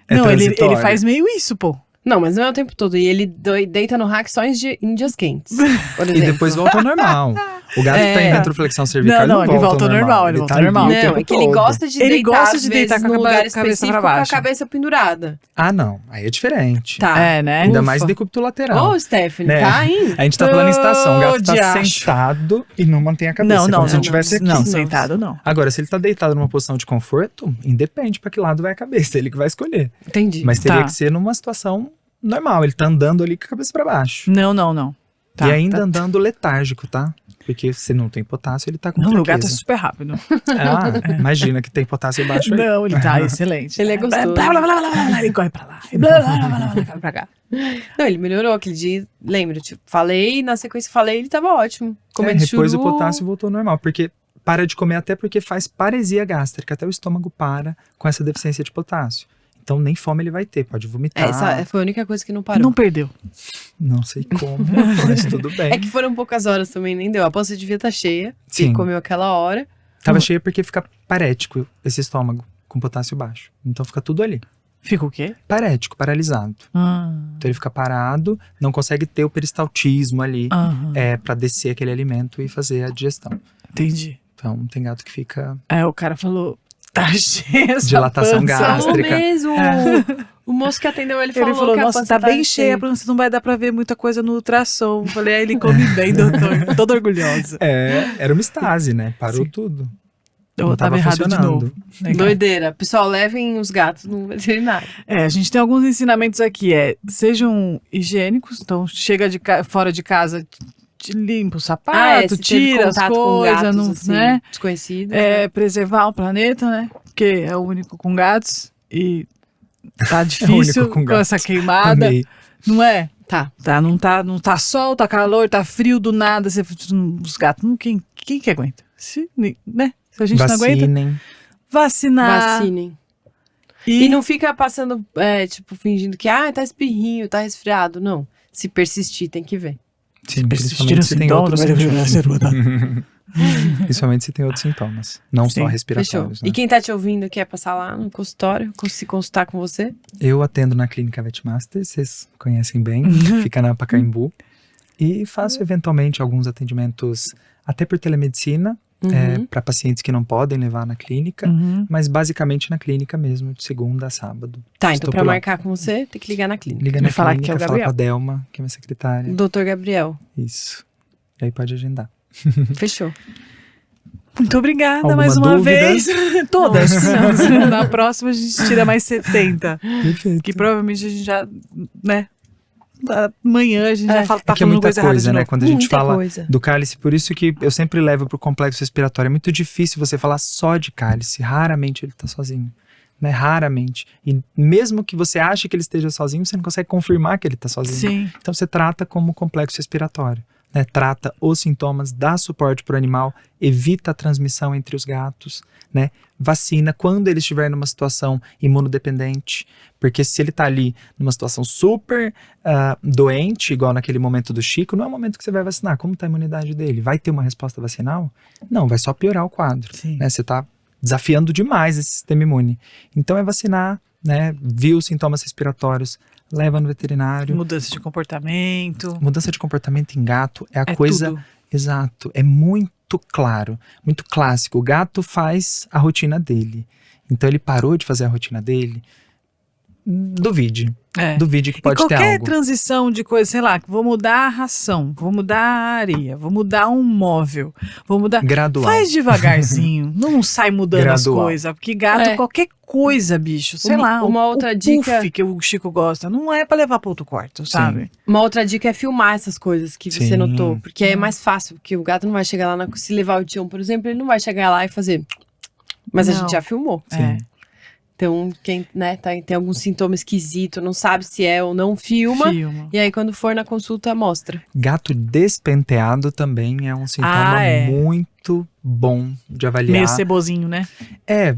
É Não, ele transitório. faz meio isso, pô. Não, mas não é o tempo todo. E ele deita no rack só em dias quentes, por E exemplo. depois volta ao normal. O gato que tá em retroflexão cervical, Não, ele ele volta volta ao ao normal, ele volta tá ao normal. ali o Não, tempo é que ele todo. gosta de Ele deitar, gosta às de vezes, deitar com a num lugar cabeça específico pra com a baixo. cabeça pendurada. Ah, não. Aí é diferente. Tá. É, né? Ainda Ufa. mais decúbito lateral. Ô, Stephanie, Né? tá, hein? A gente tá falando em estação. O gato tá Diacho. sentado e não mantém a cabeça. Não, como se não tivesse aqui. não, sentado não. Agora, se ele tá deitado numa posição de conforto, independe pra que lado vai a cabeça. Ele que vai escolher. Entendi. Mas teria Tá. que ser numa situação normal. Ele tá andando ali com a cabeça pra baixo. Não. Tá, e ainda tá. andando letárgico, tá? Porque se não tem potássio, ele tá com Não, meu fraqueza. gato é super rápido. Imagina que tem potássio baixo aí. Não, ele tá excelente. Ele é gostoso. Blá, blá, blá, blá, blá, ele corre pra lá. E blá, blá, blá, blá, blá, corre pra cá. Não, ele melhorou aquele dia. Lembro, tipo, falei, na sequência falei, ele tava ótimo. Comendo Depois churu. o potássio voltou ao normal. Porque para de comer até porque faz paresia gástrica. Até o estômago para com essa deficiência de potássio. Então nem fome ele vai ter, pode vomitar. Essa foi a única coisa que não parou. Não perdeu. Não sei como, mas tudo bem. É que foram poucas horas também, nem deu. A pança devia estar cheia. Se Sim. comeu aquela hora. Tava cheia porque fica parético esse estômago com potássio baixo. Então fica tudo ali. Fica o quê? Parético, paralisado. Então ele fica parado, não consegue ter o peristaltismo ali pra descer aquele alimento e fazer a digestão. Entendi. Então tem gato que fica O cara falou, tá cheia essa dilatação pança. gástrica. Falou mesmo. O moço que atendeu ele falou, Ele falou, que a nossa, pança tá bem cheia, a pança não vai dar pra ver muita coisa no ultrassom. Falei, ele come bem, doutor. Toda orgulhosa. Era uma estase, né? Parou Sim. tudo. Eu Não tava tava errado de funcionando. novo. Legal. Doideira. Pessoal, levem os gatos no veterinário. A gente tem alguns ensinamentos aqui. Sejam higiênicos, então chega fora de casa, limpa o sapato, se teve tira as contato com coisas, gatos, não, assim, né? desconhecidos. Preservar o planeta, né? Porque é o único com gatos e tá único difícil com com gatos. essa queimada, Amei. não é? Tá. Não tá sol, tá calor, tá frio do nada. Os gatos, quem que aguenta? Né? Se a gente não aguenta, Vacinem. vacinar. Vacinem. E não fica passando, tipo, fingindo que, tá espirrinho, tá resfriado. Não. Se persistir, tem que ver. Sim, persistir principalmente se tem outros sintomas. Principalmente se tem outros sintomas. Não Sim, só Fechou. respiratórios. Né? E quem tá te ouvindo quer passar lá no consultório, se consultar com você? Eu atendo na clínica Vetmaster, vocês conhecem bem, fica na Pacaembu. E faço eventualmente alguns atendimentos até por telemedicina, para pacientes que não podem levar na clínica, mas basicamente na clínica mesmo, de segunda a sábado. Tá, então pra marcar com você, tem que ligar na clínica. Liga na falar clínica, que é o falar Gabriel. com a Delma, que é minha secretária. Doutor Gabriel. Isso. E aí pode agendar. Fechou. Muito obrigada Alguma mais uma dúvida? vez. Todas. Na próxima a gente tira mais 70. Perfeito. Que provavelmente a gente já, né? Amanhã a gente já fala, tá que é falando muita coisa errada, né? Quando a gente fala coisa. do cálice, por isso que eu sempre levo pro complexo respiratório. É muito difícil você falar só de cálice. Raramente ele tá sozinho. Né? Raramente. E mesmo que você ache que ele esteja sozinho, você não consegue confirmar que ele tá sozinho. Sim. Então você trata como complexo respiratório. Né? Trata os sintomas, dá suporte pro animal, evita a transmissão entre os gatos, né? Vacina quando ele estiver numa situação imunodependente, porque se ele tá ali numa situação super doente, igual naquele momento do Chico, não é o momento que você vai vacinar. Como tá a imunidade dele? Vai ter uma resposta vacinal? Não, vai só piorar o quadro. Sim. Né? Você tá desafiando demais esse sistema imune. Então é vacinar, né? Viu os sintomas respiratórios, leva no veterinário. Mudança de comportamento. Mudança de comportamento em gato é a coisa... Tudo. Exato, é muito claro, muito clássico. O gato faz a rotina dele. Então ele parou de fazer a rotina dele. Duvide. Duvide que pode ter qualquer algo. transição de coisa, sei lá, vou mudar a ração, vou mudar a areia, vou mudar um móvel, vou mudar... Gradual. Faz devagarzinho, não sai mudando as coisas, porque gato, qualquer coisa, bicho, sei lá, uma outra dica puff que o Chico gosta, não é pra levar pro outro quarto, sabe? Uma outra dica é filmar essas coisas que você notou, porque é mais fácil, porque o gato não vai chegar lá, se levar o Tião, por exemplo, ele não vai chegar lá e fazer... Mas não. A gente já filmou. Sim. Então, quem tem algum sintoma esquisito, não sabe se é ou não, filma. E aí, quando for na consulta, mostra. Gato despenteado também é um sintoma muito bom de avaliar. Meio cebozinho, né?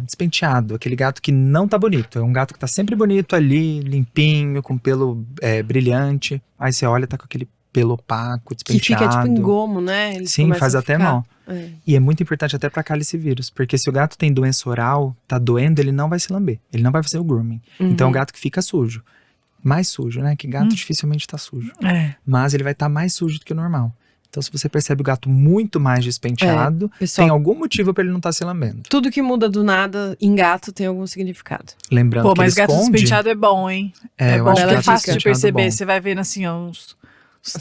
Despenteado. Aquele gato que não tá bonito. É um gato que tá sempre bonito ali, limpinho, com pelo brilhante. Aí você olha, tá com aquele pelo opaco, despenteado. Que fica tipo em gomo, né? Eles Sim, faz até mal. É. E é muito importante até para cálice vírus, porque se o gato tem doença oral, tá doendo, ele não vai se lamber, ele não vai fazer o grooming. Então é um gato que fica sujo, mais sujo, né? Que gato dificilmente tá sujo, mas ele vai estar mais sujo do que o normal. Então se você percebe o gato muito mais despenteado, pessoal, tem algum motivo para ele não estar se lambendo. Tudo que muda do nada em gato tem algum significado. Lembrando que mas ele gato esconde... despenteado é bom, hein? É bom, acho que é fácil de perceber, bom. você vai vendo assim, uns...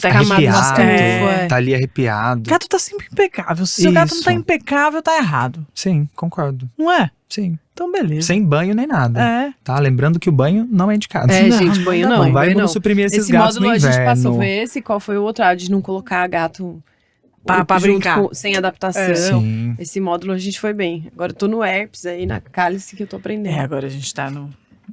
Tá arrepiado, tá ali arrepiado. O gato tá sempre impecável. Se o gato não tá impecável, tá errado. Sim, concordo. Não é? Sim. Então, beleza. Sem banho nem nada. Tá? Lembrando que o banho não é indicado. Gente, banho não. Não vai suprimir esses gatos no inverno. Esse módulo a gente passou, foi esse? Qual foi o outro? De não colocar gato pra brincar. Sem adaptação. Esse módulo a gente foi bem. Agora eu tô no herpes aí, na cálice, que eu tô aprendendo. Agora a gente tá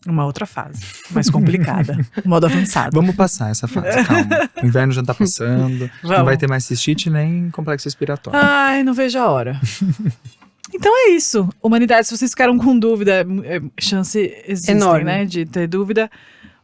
numa outra fase, mais complicada, modo avançado. Vamos passar essa fase, calma. O inverno já tá passando, não vai ter mais cistite nem complexo respiratório. Ai, não vejo a hora. Então é isso. Humanidade, se vocês ficaram com dúvida, chance existe, enorme, né, de ter dúvida,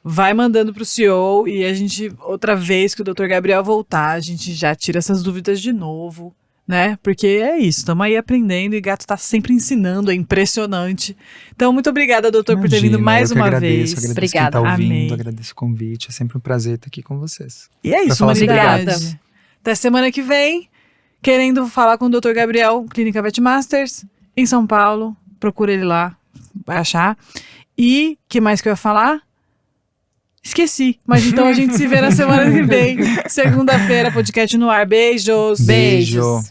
vai mandando pro CEO e a gente, outra vez que o Dr. Gabriel voltar, a gente já tira essas dúvidas de novo. Né? Porque é isso, estamos aí aprendendo e gato tá sempre ensinando, é impressionante. Então, muito obrigada, doutor, por ter vindo mais uma vez. Agradeço obrigada, quem tá ouvindo, amei. Agradeço o convite, é sempre um prazer estar aqui com vocês. E é isso, humanidade. Até semana que vem, querendo falar com o Dr. Gabriel, Clínica Vetmasters, em São Paulo, procura ele lá, vai achar. E, que mais que eu ia falar? Esqueci, mas então a gente se vê na semana que vem. Segunda-feira, podcast no ar. Beijos. Beijo.